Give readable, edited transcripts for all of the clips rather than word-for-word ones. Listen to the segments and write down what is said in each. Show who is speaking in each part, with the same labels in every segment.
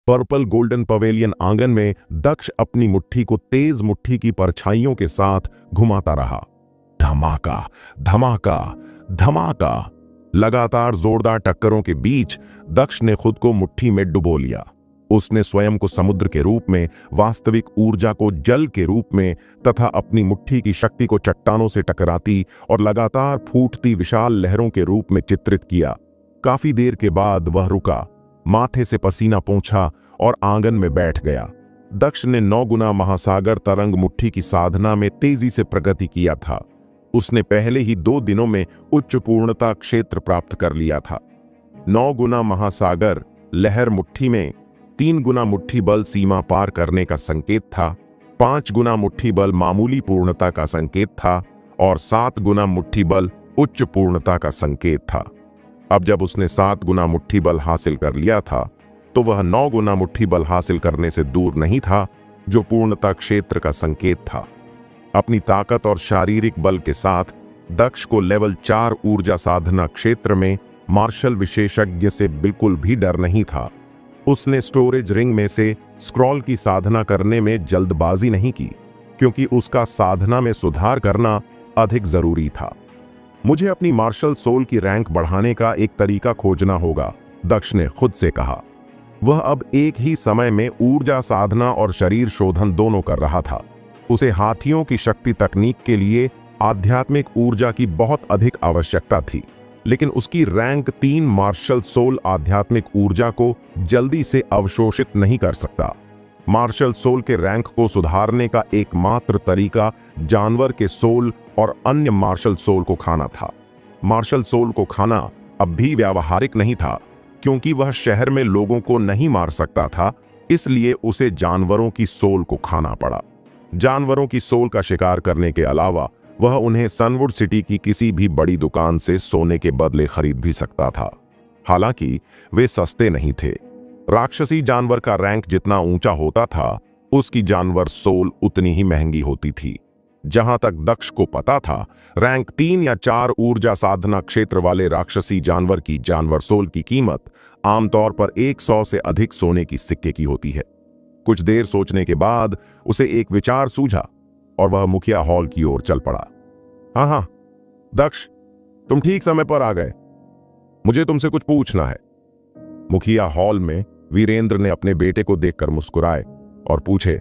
Speaker 1: Purple golden pavilion आंगन में दक्ष अपनी मुट्ठी को तेज मुट्ठी की परछाइयों के साथ घुमाता रहा। धमाका, धमाका, धमाका। लगातार जोरदार टक्करों के बीच दक्ष ने खुद को मुट्ठी में डुबो लिया। उसने स्वयं को समुद्र के रूप में, वास्तविक ऊर्जा को जल के रूप में तथा अपनी मुट्ठी की शक्ति को चट्टानों से टकराती और लगातार फूटती विशाल लहरों के रूप में चित्रित किया। काफी देर के बाद वह रुका, माथे से पसीना पोंछा और आंगन में बैठ गया। दक्ष ने 9 गुना महासागर तरंग मुट्ठी की साधना में तेजी से प्रगति किया था। उसने पहले ही 2 दिनों में उच्च पूर्णता क्षेत्र प्राप्त कर लिया था। 9 गुना महासागर लहर मुट्ठी में 3 गुना मुट्ठी बल सीमा पार करने का संकेत था, 5 गुना मुट्ठी बल मामूली पूर्णता का संकेत था और 7 गुना मुट्ठी बल उच्च पूर्णता का संकेत था। अब जब उसने 7 गुना मुट्ठी बल हासिल कर लिया था तो वह 9 गुना मुट्ठी बल हासिल करने से दूर नहीं था, जो पूर्णता क्षेत्र का संकेत था। अपनी ताकत और शारीरिक बल के साथ दक्ष को लेवल 4 ऊर्जा साधना क्षेत्र में मार्शल विशेषज्ञ से बिल्कुल भी डर नहीं था। उसने स्टोरेज रिंग में से स्क्रॉल की साधना करने में जल्दबाजी नहीं की, क्योंकि उसका साधना में सुधार करना अधिक जरूरी था। मुझे अपनी मार्शल सोल की रैंक बढ़ाने का एक तरीका खोजना होगा, दक्ष ने खुद से कहा। वह अब एक ही समय में ऊर्जा साधना और शरीर शोधन दोनों कर रहा था। उसे हाथियों की शक्ति तकनीक के लिए आध्यात्मिक ऊर्जा की बहुत अधिक आवश्यकता थी, लेकिन उसकी रैंक 3 मार्शल सोल आध्यात्मिक ऊर्जा को जल्दी से अवशोषित नहीं कर सकता। मार्शल सोल के रैंक को सुधारने का एकमात्र तरीका जानवर के सोल और अन्य मार्शल सोल को खाना था। मार्शल सोल को खाना अब भी व्यावहारिक नहीं था, क्योंकि वह शहर में लोगों को नहीं मार सकता था, इसलिए उसे जानवरों की सोल को खाना पड़ा। जानवरों की सोल का शिकार करने के अलावा वह उन्हें सनवुड सिटी की किसी भी बड़ी दुकान से सोने के बदले खरीद भी सकता था। हालांकि वे सस्ते नहीं थे। राक्षसी जानवर का रैंक जितना ऊंचा होता था, उसकी जानवर सोल उतनी ही महंगी होती थी। जहां तक दक्ष को पता था, रैंक 3 या 4 ऊर्जा साधना क्षेत्र वाले राक्षसी जानवर की जानवर सोल की कीमत आमतौर पर 100 से अधिक सोने की सिक्के की होती है। कुछ देर सोचने के बाद उसे एक विचार सूझा और वह मुखिया हॉल की ओर चल पड़ा। हाँ, दक्ष, तुम ठीक समय पर आ गए। मुझे तुमसे कुछ पूछना है। मुखिया हॉल में वीरेंद्र ने अपने बेटे को देखकर मुस्कुराए और पूछे,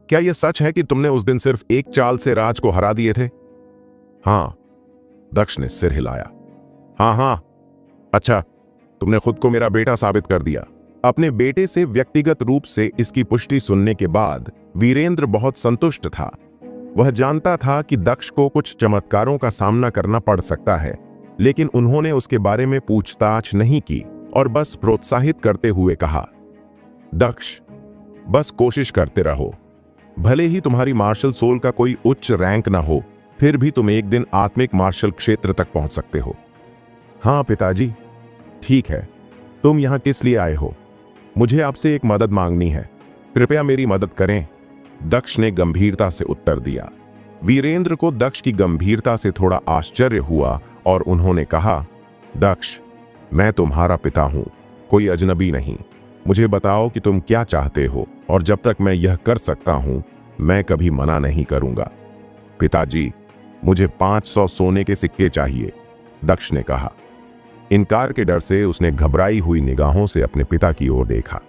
Speaker 1: क्या यह सच है कि तुमने उस दिन सिर्फ एक चाल से राज को हरा दिए थे? हाँ, दक्ष ने सिर हिलाया। हाँ, अच्छा, तुमने खुद को मेरा बेटा साबित कर दिया। अपने बेटे से व्यक्तिगत रूप से इसकी पुष्टि सुनने के बाद वीरेंद्र बहुत संतुष्ट था। वह जानता था कि दक्ष को कुछ चमत्कारों का सामना करना पड़ सकता है, लेकिन उन्होंने उसके बारे में पूछताछ नहीं की और बस प्रोत्साहित करते हुए कहा, दक्ष, बस कोशिश करते रहो। भले ही तुम्हारी मार्शल सोल का कोई उच्च रैंक ना हो, फिर भी तुम एक दिन आत्मिक मार्शल क्षेत्र तक पहुंच सकते हो। हाँ पिताजी, ठीक है। तुम यहां किस लिए आए हो? मुझे आपसे एक मदद मांगनी है। कृपया मेरी मदद करें, दक्ष ने गंभीरता से उत्तर दिया। वीरेंद्र को दक्ष की गंभीरता से थोड़ा आश्चर्य हुआ और उन्होंने कहा, दक्ष, मैं तुम्हारा पिता हूं, कोई अजनबी नहीं। मुझे बताओ कि तुम क्या चाहते हो, और जब तक मैं यह कर सकता हूं, मैं कभी मना नहीं करूंगा। पिताजी, मुझे 500 सोने के सिक्के चाहिए, दक्ष ने कहा। इनकार के डर से उसने घबराई हुई निगाहों से अपने पिता की ओर देखा।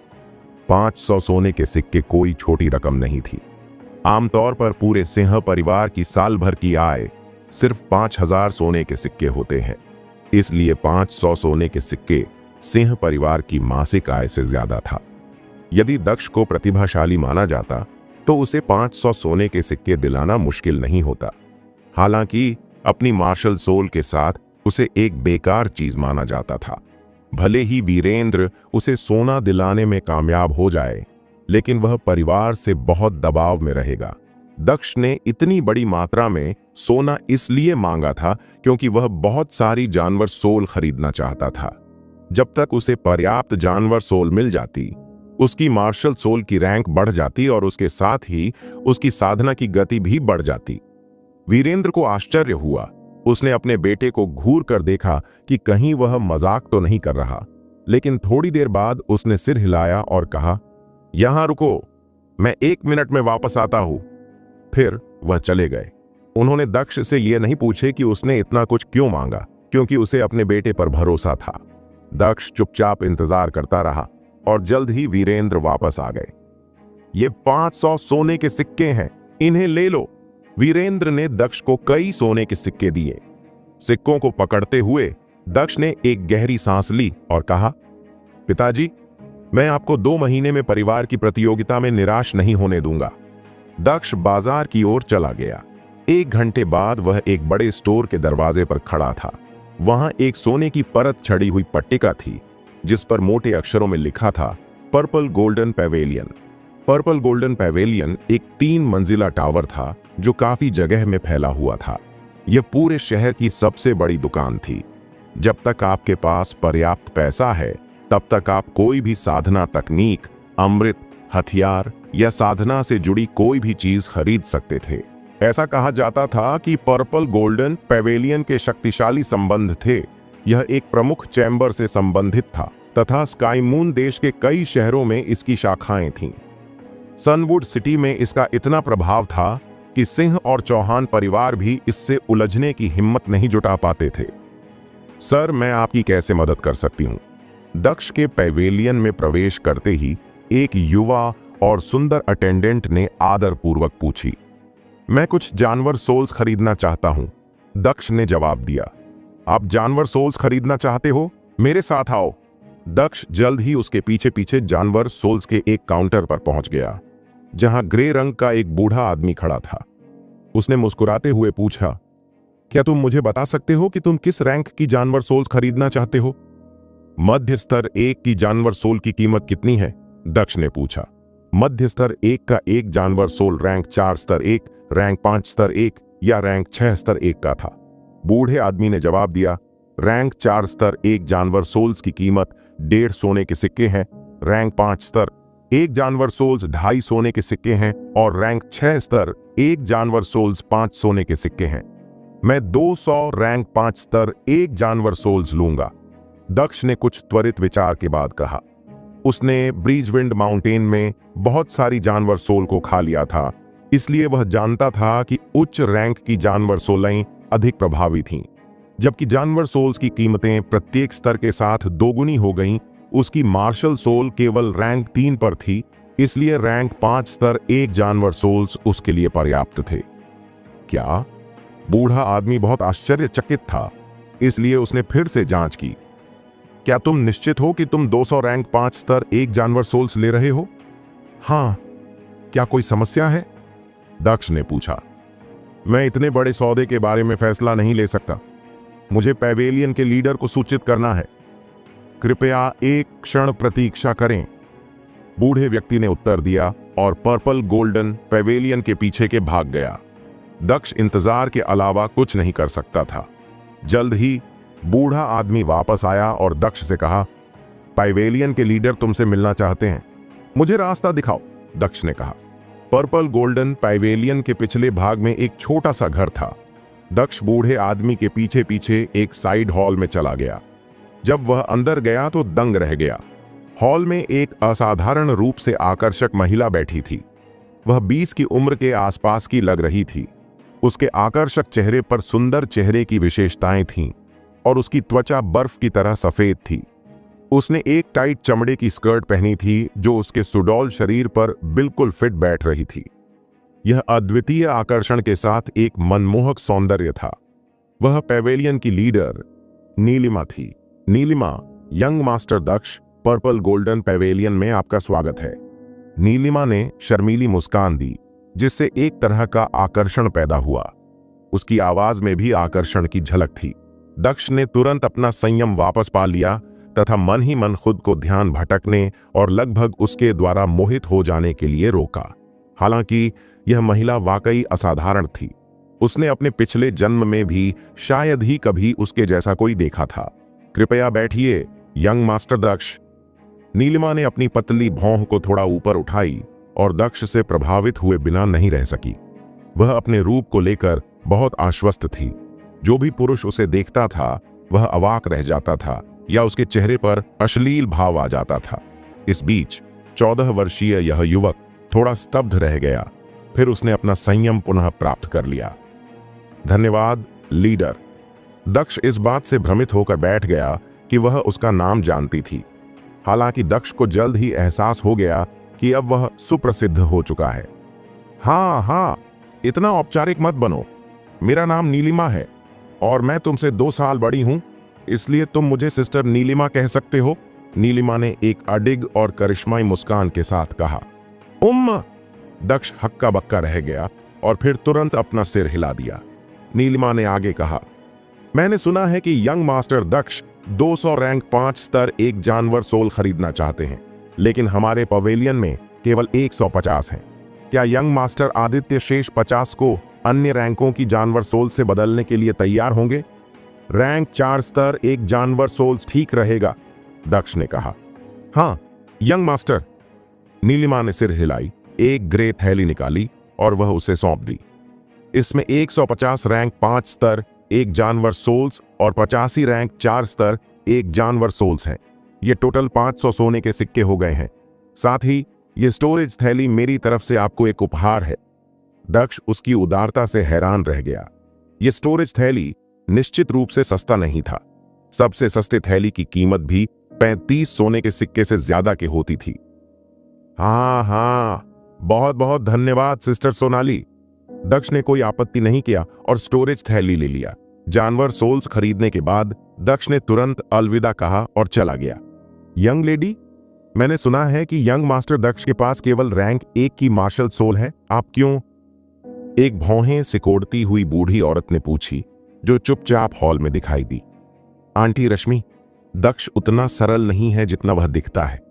Speaker 1: 500 सोने के सिक्के कोई छोटी रकम नहीं थी। आमतौर पर पूरे सिंह परिवार की साल भर की आय सिर्फ 5000 सोने के सिक्के होते हैं, इसलिए 500 सोने के सिक्के सिंह परिवार की मासिक आय से ज्यादा था। यदि दक्ष को प्रतिभाशाली माना जाता तो उसे 500 सोने के सिक्के दिलाना मुश्किल नहीं होता। हालांकि अपनी मार्शल सोल के साथ उसे एक बेकार चीज माना जाता था। भले ही वीरेंद्र उसे सोना दिलाने में कामयाब हो जाए, लेकिन वह परिवार से बहुत दबाव में रहेगा। दक्ष ने इतनी बड़ी मात्रा में सोना इसलिए मांगा था क्योंकि वह बहुत सारी जानवर सोल खरीदना चाहता था। जब तक उसे पर्याप्त जानवर सोल मिल जाती, उसकी मार्शल सोल की रैंक बढ़ जाती और उसके साथ ही उसकी साधना की गति भी बढ़ जाती। वीरेंद्र को आश्चर्य हुआ। उसने अपने बेटे को घूर कर देखा कि कहीं वह मजाक तो नहीं कर रहा। लेकिन थोड़ी देर बाद उसने सिर हिलाया और कहा, यहां रुको, मैं 1 मिनट में वापस आता हूं। फिर वह चले गए। उन्होंने दक्ष से यह नहीं पूछे कि उसने इतना कुछ क्यों मांगा, क्योंकि उसे अपने बेटे पर भरोसा था। दक्ष चुपचाप इंतजार करता रहा और जल्द ही वीरेंद्र वापस आ गए। ये 500 सोने के सिक्के हैं, इन्हें ले लो। वीरेंद्र ने दक्ष को कई सोने के सिक्के दिए। सिक्कों को पकड़ते हुए दक्ष ने एक गहरी सांस ली और कहा, पिताजी, मैं आपको 2 महीने में परिवार की प्रतियोगिता में निराश नहीं होने दूंगा। दक्ष बाजार की ओर चला गया। 1 घंटे बाद वह एक बड़े स्टोर के दरवाजे पर खड़ा था। वहां एक सोने की परत चढ़ी हुई पट्टिका थी, जिस पर मोटे अक्षरों में लिखा था, purple golden pavilion. Purple golden pavilion एक 3 मंजिला टावर था जो काफी जगह में फैला हुआ था। यह पूरे शहर की सबसे बड़ी दुकान थी। जब तक आपके पास पर्याप्त पैसा है, तब तक आप कोई भी साधना तकनीक, अमृत, हथियार या साधना से जुड़ी कोई भी चीज खरीद सकते थे। ऐसा कहा जाता था कि पर्पल गोल्डन पैवेलियन के शक्तिशाली संबंध थे। यह एक प्रमुख चैम्बर से संबंधित था तथा स्काई मून देश के कई शहरों में इसकी शाखाएं थीं। सनवुड सिटी में इसका इतना प्रभाव था कि सिंह और चौहान परिवार भी इससे उलझने की हिम्मत नहीं जुटा पाते थे। सर, मैं आपकी कैसे मदद कर सकती हूँ? दक्ष के पैवेलियन में प्रवेश करते ही एक युवा और सुंदर अटेंडेंट ने आदरपूर्वक पूछी। मैं कुछ जानवर सोल्स खरीदना चाहता हूँ, दक्ष ने जवाब दिया। आप जानवर सोल्स खरीदना चाहते हो? मेरे साथ आओ। दक्ष जल्द ही उसके पीछे पीछे जानवर सोल्स के एक काउंटर पर पहुंच गया, जहां ग्रे रंग का एक बूढ़ा आदमी खड़ा था। उसने मुस्कुराते हुए पूछा, क्या तुम मुझे बता सकते हो कि तुम किस रैंक की जानवर सोल्स खरीदना चाहते हो? मध्य स्तर 1 की जानवर सोल की कीमत कितनी है? दक्ष ने पूछा। मध्य स्तर 1 का एक जानवर सोल रैंक 4 स्तर 1, रैंक 5 स्तर 1 या रैंक 6 स्तर 1 का था। बूढ़े आदमी ने जवाब दिया, रैंक 4 स्तर 1 जानवर सोल्स की कीमत 1.5 सोने के सिक्के हैं, रैंक 5 स्तर 1 जानवर सोल्स 2.5 सोने के सिक्के हैं और रैंक 6 स्तर 1 जानवर सोल्स 5 सोने के सिक्के हैं। मैं 200 रैंक 5 स्तर 1 जानवर सोल्स लूंगा। दक्ष ने कुछ त्वरित विचार के बाद कहा। उसने ब्रीजविंड माउंटेन में बहुत सारी जानवर सोल को खा लिया था, इसलिए वह जानता था कि उच्च रैंक की जानवर सोलें अधिक प्रभावी थीं। जबकि जानवर सोल्स की कीमतें प्रत्येक स्तर के साथ दोगुनी हो गईं, उसकी मार्शल सोल केवल रैंक 3 पर थी, इसलिए रैंक 5 स्तर 1 जानवर सोल्स उसके लिए पर्याप्त थे। क्या? बूढ़ा आदमी बहुत आश्चर्यचकित था, इसलिए उसने फिर से जांच की। क्या तुम निश्चित हो कि तुम 200 रैंक 5 स्तर 1 जानवर सोल्स ले रहे हो? हाँ। क्या कोई समस्या है? दक्ष ने पूछा। मैं इतने बड़े सौदे के बारे में फैसला नहीं ले सकता। मुझे पैवेलियन के लीडर को सूचित करना है। कृपया एक क्षण प्रतीक्षा करें, बूढ़े व्यक्ति ने उत्तर दिया और पर्पल गोल्डन पैवेलियन के पीछे के भाग गया। दक्ष इंतजार के अलावा कुछ नहीं कर सकता था। जल्द ही बूढ़ा आदमी वापस आया और दक्ष से कहा, पैवेलियन के लीडर तुमसे मिलना चाहते हैं। मुझे रास्ता दिखाओ, दक्ष ने कहा। पर्पल गोल्डन पैवेलियन के पिछले भाग में एक छोटा सा घर था। दक्ष बूढ़े आदमी के पीछे पीछे एक साइड हॉल में चला गया। जब वह अंदर गया तो दंग रह गया। हॉल में एक असाधारण रूप से आकर्षक महिला बैठी थी। वह 20 की उम्र के आसपास की लग रही थी। उसके आकर्षक चेहरे पर सुंदर चेहरे की विशेषताएं थीं और उसकी त्वचा बर्फ की तरह सफेद थी। उसने एक टाइट चमड़े की स्कर्ट पहनी थी जो उसके सुडौल शरीर पर बिल्कुल फिट बैठ रही थी। यह अद्वितीय आकर्षण के साथ एक मनमोहक सौंदर्य था। वह पैवेलियन की लीडर नीलिमा थी। नीलिमा, यंग मास्टर दक्ष, पर्पल गोल्डन पैवेलियन में आपका स्वागत है। नीलिमा ने शर्मीली मुस्कान दी, जिससे एक तरह का आकर्षण पैदा हुआ। उसकी आवाज में भी आकर्षण की झलक थी। दक्ष ने तुरंत अपना संयम वापस पा लिया तथा मन ही मन खुद को ध्यान भटकने और लगभग उसके द्वारा मोहित हो जाने के लिए रोका। हालांकि यह महिला वाकई असाधारण थी। उसने अपने पिछले जन्म में भी शायद ही कभी उसके जैसा कोई देखा था। कृपया बैठिए, यंग मास्टर दक्ष। नीलिमा ने अपनी पतली भौं को थोड़ा ऊपर उठाई और दक्ष से प्रभावित हुए बिना नहीं रह सकी। वह अपने रूप को लेकर बहुत आश्वस्त थी। जो भी पुरुष उसे देखता था वह अवाक रह जाता था या उसके चेहरे पर अश्लील भाव आ जाता था। इस बीच 14 वर्षीय यह युवक थोड़ा स्तब्ध रह गया, फिर उसने अपना संयम पुनः प्राप्त कर लिया। धन्यवाद लीडर। दक्ष इस बात से भ्रमित होकर बैठ गया कि वह उसका नाम जानती थी। हालांकि दक्ष को जल्द ही एहसास हो गया कि अब वह सुप्रसिद्ध हो चुका है। हाँ, इतना औपचारिक मत बनो। मेरा नाम नीलिमा है और मैं तुमसे 2 साल बड़ी हूं, इसलिए तुम मुझे सिस्टर नीलिमा कह सकते हो। नीलिमा ने एक अडिग और करिश्माई मुस्कान के साथ कहा। दक्ष हक्का बक्का रह गया और फिर तुरंत अपना सिर हिला दिया। नीलिमा ने आगे कहा, मैंने सुना है कि यंग मास्टर दक्ष 200 रैंक 5 स्तर एक जानवर सोल खरीदना चाहते हैं, लेकिन हमारे पवेलियन में केवल 150 हैं। क्या यंग मास्टर आदित्य शेष 50 को अन्य रैंकों की जानवर सोल से बदलने के लिए तैयार होंगे? रैंक 4 स्तर एक जानवर सोल्स ठीक रहेगा, दक्ष ने कहा। हाँ यंग मास्टर। नीलिमा ने सिर हिलाई, एक ग्रे थैली निकाली और वह उसे सौंप दी। इसमें 150 रैंक 5 स्तर एक जानवर सोल्स और 85 रैंक 4 स्तर एक जानवर सोल्स हैं। ये टोटल 500 सोने के सिक्के हो गए हैं। साथ ही ये स्टोरेज थैली मेरी तरफ से आपको एक उपहार है। दक्ष उसकी उदारता से हैरान रह गया। ये स्टोरेज थैली निश्चित रूप से सस्ता नहीं था। सबसे सस्ते थैली की कीमत भी 35 सोने के सिक्के से ज्यादा की होती थी। हाँ, बहुत बहुत धन्यवाद सिस्टर सोनाली। दक्ष ने कोई आपत्ति नहीं किया और स्टोरेज थैली ले लिया। जानवर सोल्स खरीदने के बाद दक्ष ने तुरंत अलविदा कहा और चला गया। यंग लेडी, मैंने सुना है कि यंग मास्टर दक्ष के पास केवल रैंक 1 की मार्शल सोल है, आप क्यों? एक भौहें सिकोड़ती हुई बूढ़ी औरत ने पूछी, जो चुपचाप हॉल में दिखाई दी। आंटी रश्मि, दक्ष उतना सरल नहीं है जितना वह दिखता है।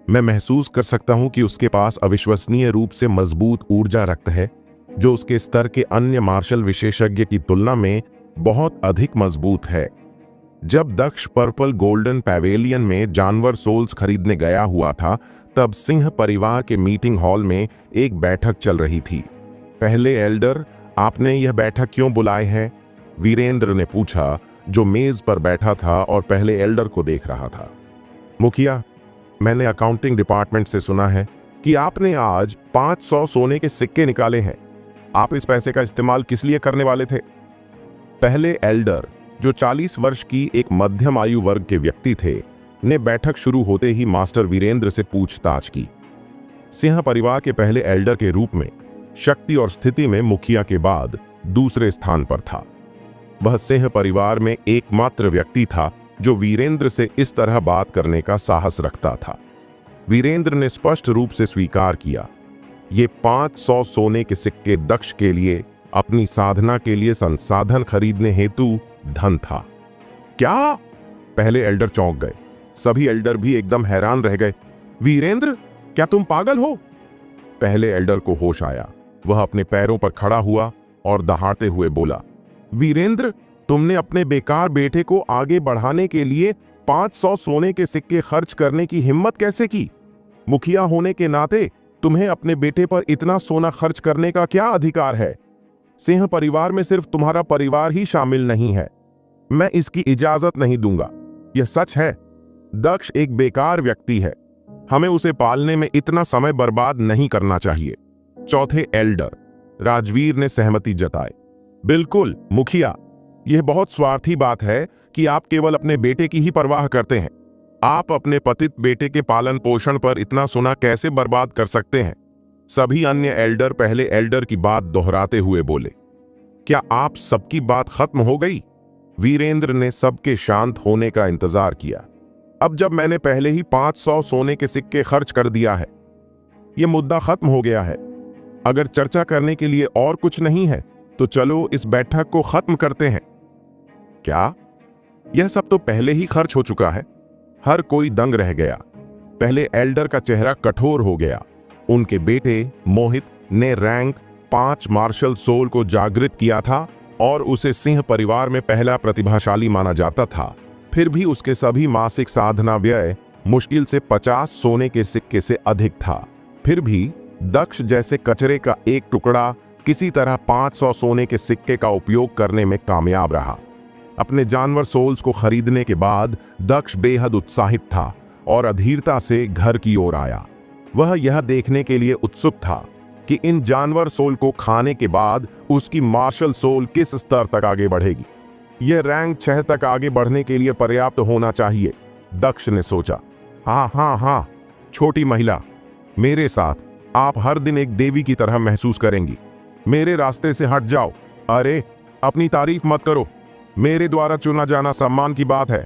Speaker 1: मैं महसूस कर सकता हूं कि उसके पास अविश्वसनीय रूप से मजबूत ऊर्जा रक्त है, जो उसके स्तर के अन्य मार्शल विशेषज्ञ की तुलना में बहुत अधिक मजबूत है। जब दक्ष पर्पल गोल्डन पैवेलियन में जानवर सोल्स खरीदने गया हुआ था, तब सिंह परिवार के मीटिंग हॉल में एक बैठक चल रही थी। पहले एल्डर, आपने यह बैठक क्यों बुलाए हैं? वीरेंद्र ने पूछा, जो मेज पर बैठा था और पहले एल्डर को देख रहा था। मुखिया, मैंने अकाउंटिंग डिपार्टमेंट से सुना है कि आपने आज 500 सोने के सिक्के निकाले हैं। आप इस पैसे का इस्तेमाल किस लिए करने वाले थे? पहले एल्डर, जो 40 वर्ष की एक मध्यम आयु वर्ग के व्यक्ति थे, ने बैठक शुरू होते ही मास्टर वीरेंद्र से पूछताछ की। सिंह परिवार के पहले एल्डर के रूप में शक्ति और स्थिति में मुखिया के बाद दूसरे स्थान पर था। वह सिंह परिवार में एकमात्र व्यक्ति था जो वीरेंद्र से इस तरह बात करने का साहस रखता था। वीरेंद्र ने स्पष्ट रूप से स्वीकार किया, ये 500 सोने के सिक्के दक्ष के लिए अपनी साधना के लिए संसाधन खरीदने हेतु धन था। क्या? पहले एल्डर चौंक गए। सभी एल्डर भी एकदम हैरान रह गए। वीरेंद्र, क्या तुम पागल हो? पहले एल्डर को होश आया। वह अपने पैरों पर खड़ा हुआ और दहाड़ते हुए बोला, वीरेंद्र, तुमने अपने बेकार बेटे को आगे बढ़ाने के लिए 500 सोने के सिक्के खर्च करने की हिम्मत कैसे की? मुखिया होने के नाते तुम्हें अपने बेटे पर इतना सोना खर्च करने का क्या अधिकार है? सिंह परिवार में सिर्फ तुम्हारा परिवार ही शामिल नहीं है। मैं इसकी इजाजत नहीं दूंगा। यह सच है, दक्ष एक बेकार व्यक्ति है। हमें उसे पालने में इतना समय बर्बाद नहीं करना चाहिए। चौथे एल्डर राजवीर ने सहमति जताई। बिल्कुल मुखिया, यह बहुत स्वार्थी बात है कि आप केवल अपने बेटे की ही परवाह करते हैं। आप अपने पतित बेटे के पालन पोषण पर इतना सोना कैसे बर्बाद कर सकते हैं? सभी अन्य एल्डर पहले एल्डर की बात दोहराते हुए बोले। क्या आप सबकी बात खत्म हो गई? वीरेंद्र ने सबके शांत होने का इंतजार किया। अब जब मैंने पहले ही 500 सोने के सिक्के खर्च कर दिया है, यह मुद्दा खत्म हो गया है। अगर चर्चा करने के लिए और कुछ नहीं है तो चलो इस बैठक को खत्म करते हैं। क्या? यह सब तो पहले ही खर्च हो चुका है। हर कोई दंग रह गया। पहले एल्डर का चेहरा कठोर हो गया। उनके बेटे मोहित ने रैंक 5 मार्शल सोल को जागृत किया था और उसे सिंह परिवार में पहला प्रतिभाशाली माना जाता था। फिर भी उसके सभी मासिक साधना व्यय मुश्किल से 50 सोने के सिक्के से अधिक था। फिर भी दक्ष जैसे कचरे का एक टुकड़ा किसी तरह 500 सोने के सिक्के का उपयोग करने में कामयाब रहा। अपने जानवर सोल्स को खरीदने के बाद दक्ष बेहद उत्साहित था और अधीरता से घर की ओर आया। वह यह देखने के लिए उत्सुक था कि इन जानवर सोल को खाने के बाद उसकी मार्शल सोल किस स्तर तक आगे बढ़ेगी। यह रैंक 6 तक आगे बढ़ने के लिए पर्याप्त होना चाहिए, दक्ष ने सोचा। हाँ हाँ हाँ, छोटी महिला, मेरे साथ आप हर दिन एक देवी की तरह महसूस करेंगी। मेरे रास्ते से हट जाओ। अरे, अपनी तारीफ मत करो, मेरे द्वारा चुना जाना सम्मान की बात है।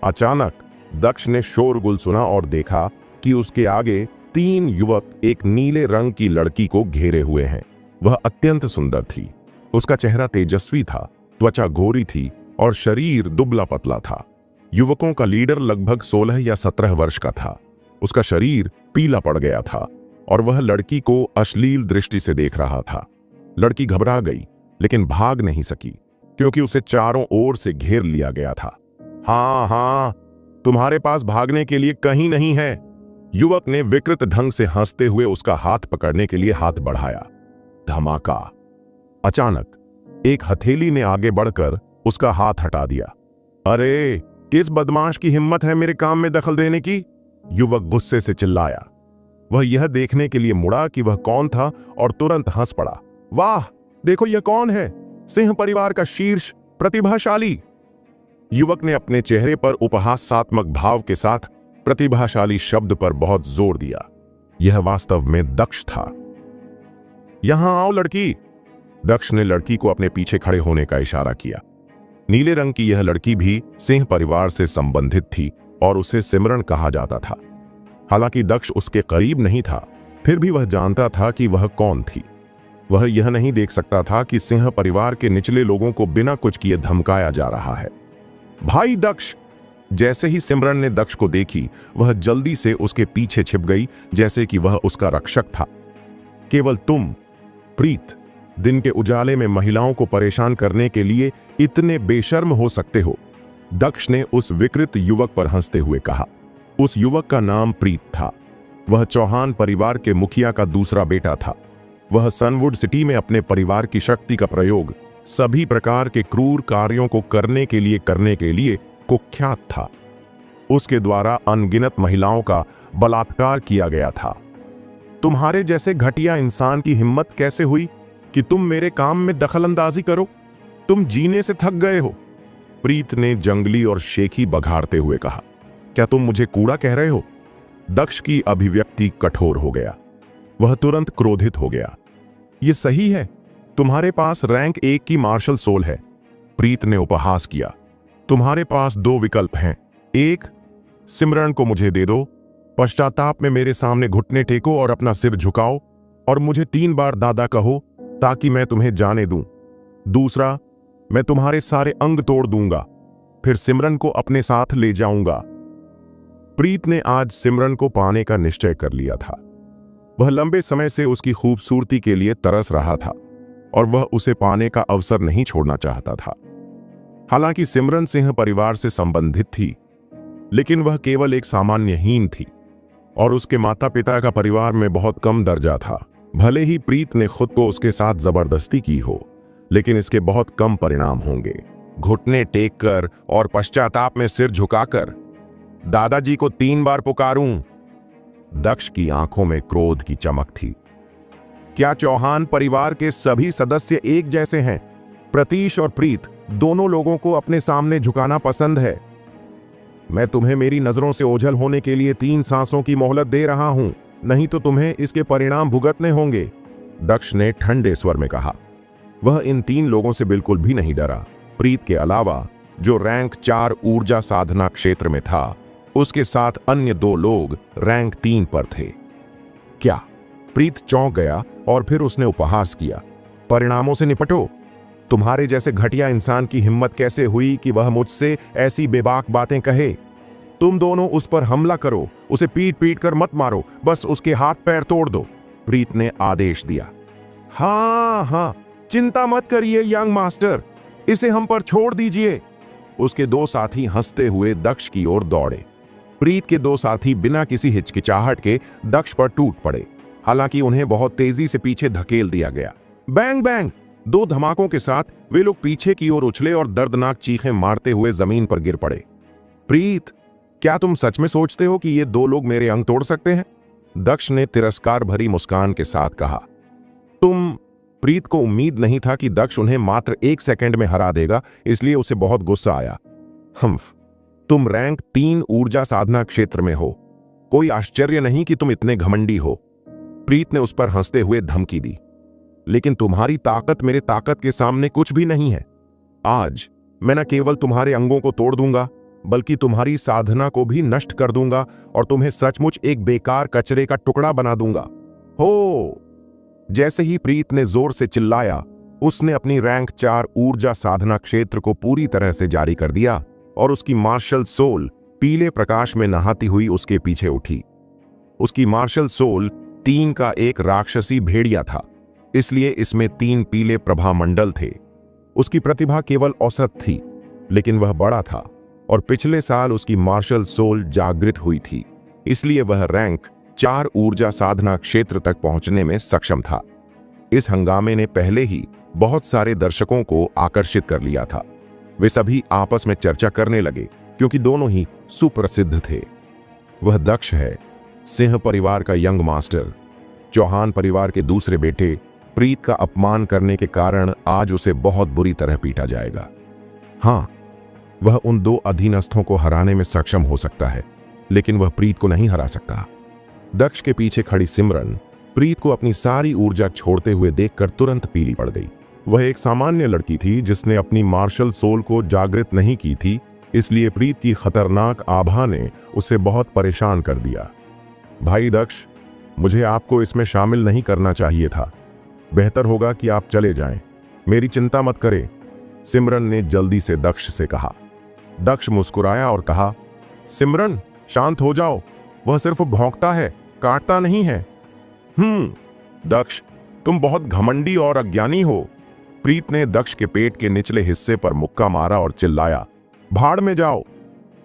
Speaker 1: अचानक दक्ष ने शोरगुल सुना और देखा कि उसके आगे 3 युवक एक नीले रंग की लड़की को घेरे हुए हैं। वह अत्यंत सुंदर थी। उसका चेहरा तेजस्वी था, त्वचा गोरी थी और शरीर दुबला पतला था। युवकों का लीडर लगभग 16 या 17 वर्ष का था। उसका शरीर पीला पड़ गया था और वह लड़की को अश्लील दृष्टि से देख रहा था। लड़की घबरा गई, लेकिन भाग नहीं सकी क्योंकि उसे चारों ओर से घेर लिया गया था। हाँ हाँ, तुम्हारे पास भागने के लिए कहीं नहीं है। युवक ने विकृत ढंग से हंसते हुए उसका हाथ पकड़ने के लिए हाथ बढ़ाया। धमाका! अचानक एक हथेली ने आगे बढ़कर उसका हाथ हटा दिया। अरे, किस बदमाश की हिम्मत है मेरे काम में दखल देने की? युवक गुस्से से चिल्लाया। वह यह देखने के लिए मुड़ा कि वह कौन था और तुरंत हंस पड़ा। वाह, देखो यह कौन है? सिंह परिवार का शीर्ष प्रतिभाशाली। युवक ने अपने चेहरे पर उपहासात्मक भाव के साथ प्रतिभाशाली शब्द पर बहुत जोर दिया। यह वास्तव में दक्ष था। यहां आओ लड़की। दक्ष ने लड़की को अपने पीछे खड़े होने का इशारा किया। नीले रंग की यह लड़की भी सिंह परिवार से संबंधित थी और उसे सिमरन कहा जाता था। हालांकि दक्ष उसके करीब नहीं था, फिर भी वह जानता था कि वह कौन थी। वह यह नहीं देख सकता था कि सिंह परिवार के निचले लोगों को बिना कुछ किए धमकाया जा रहा है। भाई दक्ष! जैसे ही सिमरन ने दक्ष को देखी, वह जल्दी से उसके पीछे छिप गई, जैसे कि वह उसका रक्षक था। केवल तुम, प्रीत, दिन के उजाले में महिलाओं को परेशान करने के लिए इतने बेशर्म हो सकते हो, दक्ष ने उस विकृत युवक पर हंसते हुए कहा। उस युवक का नाम प्रीत था। वह चौहान परिवार के मुखिया का दूसरा बेटा था। वह सनवुड सिटी में अपने परिवार की शक्ति का प्रयोग सभी प्रकार के क्रूर कार्यों को करने के लिए कुख्यात था। उसके द्वारा अनगिनत महिलाओं का बलात्कार किया गया था। तुम्हारे जैसे घटिया इंसान की हिम्मत कैसे हुई कि तुम मेरे काम में दखलंदाजी करो? तुम जीने से थक गए हो। प्रीत ने जंगली और शेखी बघाड़ते हुए कहा। क्या तुम मुझे कूड़ा कह रहे हो? दक्ष की अभिव्यक्ति कठोर हो गया। वह तुरंत क्रोधित हो गया। यह सही है, तुम्हारे पास रैंक 1 की मार्शल सोल है। प्रीत ने उपहास किया। तुम्हारे पास 2 विकल्प हैं। एक, सिमरन को मुझे दे दो, पश्चाताप में मेरे सामने घुटने टेको और अपना सिर झुकाओ और मुझे 3 बार दादा कहो ताकि मैं तुम्हें जाने दूं। दूसरा, मैं तुम्हारे सारे अंग तोड़ दूंगा, फिर सिमरन को अपने साथ ले जाऊंगा। प्रीत ने आज सिमरन को पाने का निश्चय कर लिया था। वह लंबे समय से उसकी खूबसूरती के लिए तरस रहा था और वह उसे पाने का अवसर नहीं छोड़ना चाहता था। हालांकि सिमरन सिंह परिवार से संबंधित थी, लेकिन वह केवल एक सामान्य हीन थी और उसके माता पिता का परिवार में बहुत कम दर्जा था। भले ही प्रीत ने खुद को उसके साथ जबरदस्ती की हो, लेकिन इसके बहुत कम परिणाम होंगे। घुटने टेक कर और पश्चाताप में सिर झुकाकर दादाजी को 3 बार पुकारूं। दक्ष की आंखों में क्रोध की चमक थी। क्या चौहान परिवार के सभी सदस्य एक जैसे हैं? प्रतीश और प्रीत दोनों लोगों को अपने सामने झुकाना पसंद है। मैं तुम्हें मेरी नजरों से ओझल होने के लिए 3 सांसों की मोहलत दे रहा हूं, नहीं तो तुम्हें इसके परिणाम भुगतने होंगे, दक्ष ने ठंडे स्वर में कहा। वह इन 3 लोगों से बिल्कुल भी नहीं डरा। प्रीत के अलावा, जो रैंक 4 ऊर्जा साधना क्षेत्र में था, उसके साथ अन्य 2 लोग रैंक 3 पर थे। क्या? प्रीत चौंक गया और फिर उसने उपहास किया। परिणामों से निपटो। तुम्हारे जैसे घटिया इंसान की हिम्मत कैसे हुई कि वह मुझसे ऐसी बेबाक बातें कहे? तुम दोनों उस पर हमला करो, उसे पीट पीट कर मत मारो, बस उसके हाथ पैर तोड़ दो, प्रीत ने आदेश दिया। हाँ हाँ, चिंता मत करिए यंग मास्टर, इसे हम पर छोड़ दीजिए। उसके 2 साथी हंसते हुए दक्ष की ओर दौड़े। प्रीत के 2 साथी बिना किसी हिचकिचाहट के दक्ष पर टूट पड़े, हालांकि उन्हें बहुत तेजी से पीछे धकेल दिया गया। बैंग बैंग, दो धमाकों के साथ वे लोग पीछे की ओर उछले और दर्दनाक चीखें मारते हुए जमीन पर गिर पड़े। प्रीत, क्या तुम सच में सोचते हो कि ये दो लोग मेरे अंग तोड़ सकते हैं? दक्ष ने तिरस्कार भरी मुस्कान के साथ कहा। प्रीत को उम्मीद नहीं था कि दक्ष उन्हें मात्र 1 सेकंड में हरा देगा, इसलिए उसे बहुत गुस्सा आया। तुम रैंक 3 ऊर्जा साधना क्षेत्र में हो, कोई आश्चर्य नहीं कि तुम इतने घमंडी हो। प्रीत ने उस पर हंसते हुए धमकी दी। लेकिन तुम्हारी ताकत मेरे ताकत के सामने कुछ भी नहीं है। आज मैं न केवल तुम्हारे अंगों को तोड़ दूंगा, बल्कि तुम्हारी साधना को भी नष्ट कर दूंगा और तुम्हें सचमुच एक बेकार कचरे का टुकड़ा बना दूंगा। हो! जैसे ही प्रीत ने जोर से चिल्लाया, उसने अपनी रैंक 4 ऊर्जा साधना क्षेत्र को पूरी तरह से जारी कर दिया और उसकी मार्शल सोल पीले प्रकाश में नहाती हुई उसके पीछे उठी। उसकी मार्शल सोल 3 का एक राक्षसी भेड़िया था, इसलिए इसमें 3 पीले प्रभामंडल थे। उसकी प्रतिभा केवल औसत थी, लेकिन वह बड़ा था और पिछले साल उसकी मार्शल सोल जागृत हुई थी, इसलिए वह रैंक 4 ऊर्जा साधना क्षेत्र तक पहुंचने में सक्षम था। इस हंगामे ने पहले ही बहुत सारे दर्शकों को आकर्षित कर लिया था। वे सभी आपस में चर्चा करने लगे क्योंकि दोनों ही सुप्रसिद्ध थे। वह दक्ष है, सिंह परिवार का यंग मास्टर। चौहान परिवार के दूसरे बेटे प्रीत का अपमान करने के कारण आज उसे बहुत बुरी तरह पीटा जाएगा। हाँ, वह उन 2 अधीनस्थों को हराने में सक्षम हो सकता है, लेकिन वह प्रीत को नहीं हरा सकता। दक्ष के पीछे खड़ी सिमरन प्रीत को अपनी सारी ऊर्जा छोड़ते हुए देखकर तुरंत पीली पड़ गई। वह एक सामान्य लड़की थी जिसने अपनी मार्शल सोल को जागृत नहीं की थी, इसलिए प्रीत की खतरनाक आभा ने उसे बहुत परेशान कर दिया। भाई दक्ष, मुझे आपको इसमें शामिल नहीं करना चाहिए था। बेहतर होगा कि आप चले जाएं। मेरी चिंता मत करें, सिमरन ने जल्दी से दक्ष से कहा। दक्ष मुस्कुराया और कहा, सिमरन शांत हो जाओ, वह सिर्फ भौंकता है, काटता नहीं है। दक्ष, तुम बहुत घमंडी और अज्ञानी हो। प्रीत ने दक्ष के पेट के निचले हिस्से पर मुक्का मारा और चिल्लाया, भाड़ में जाओ।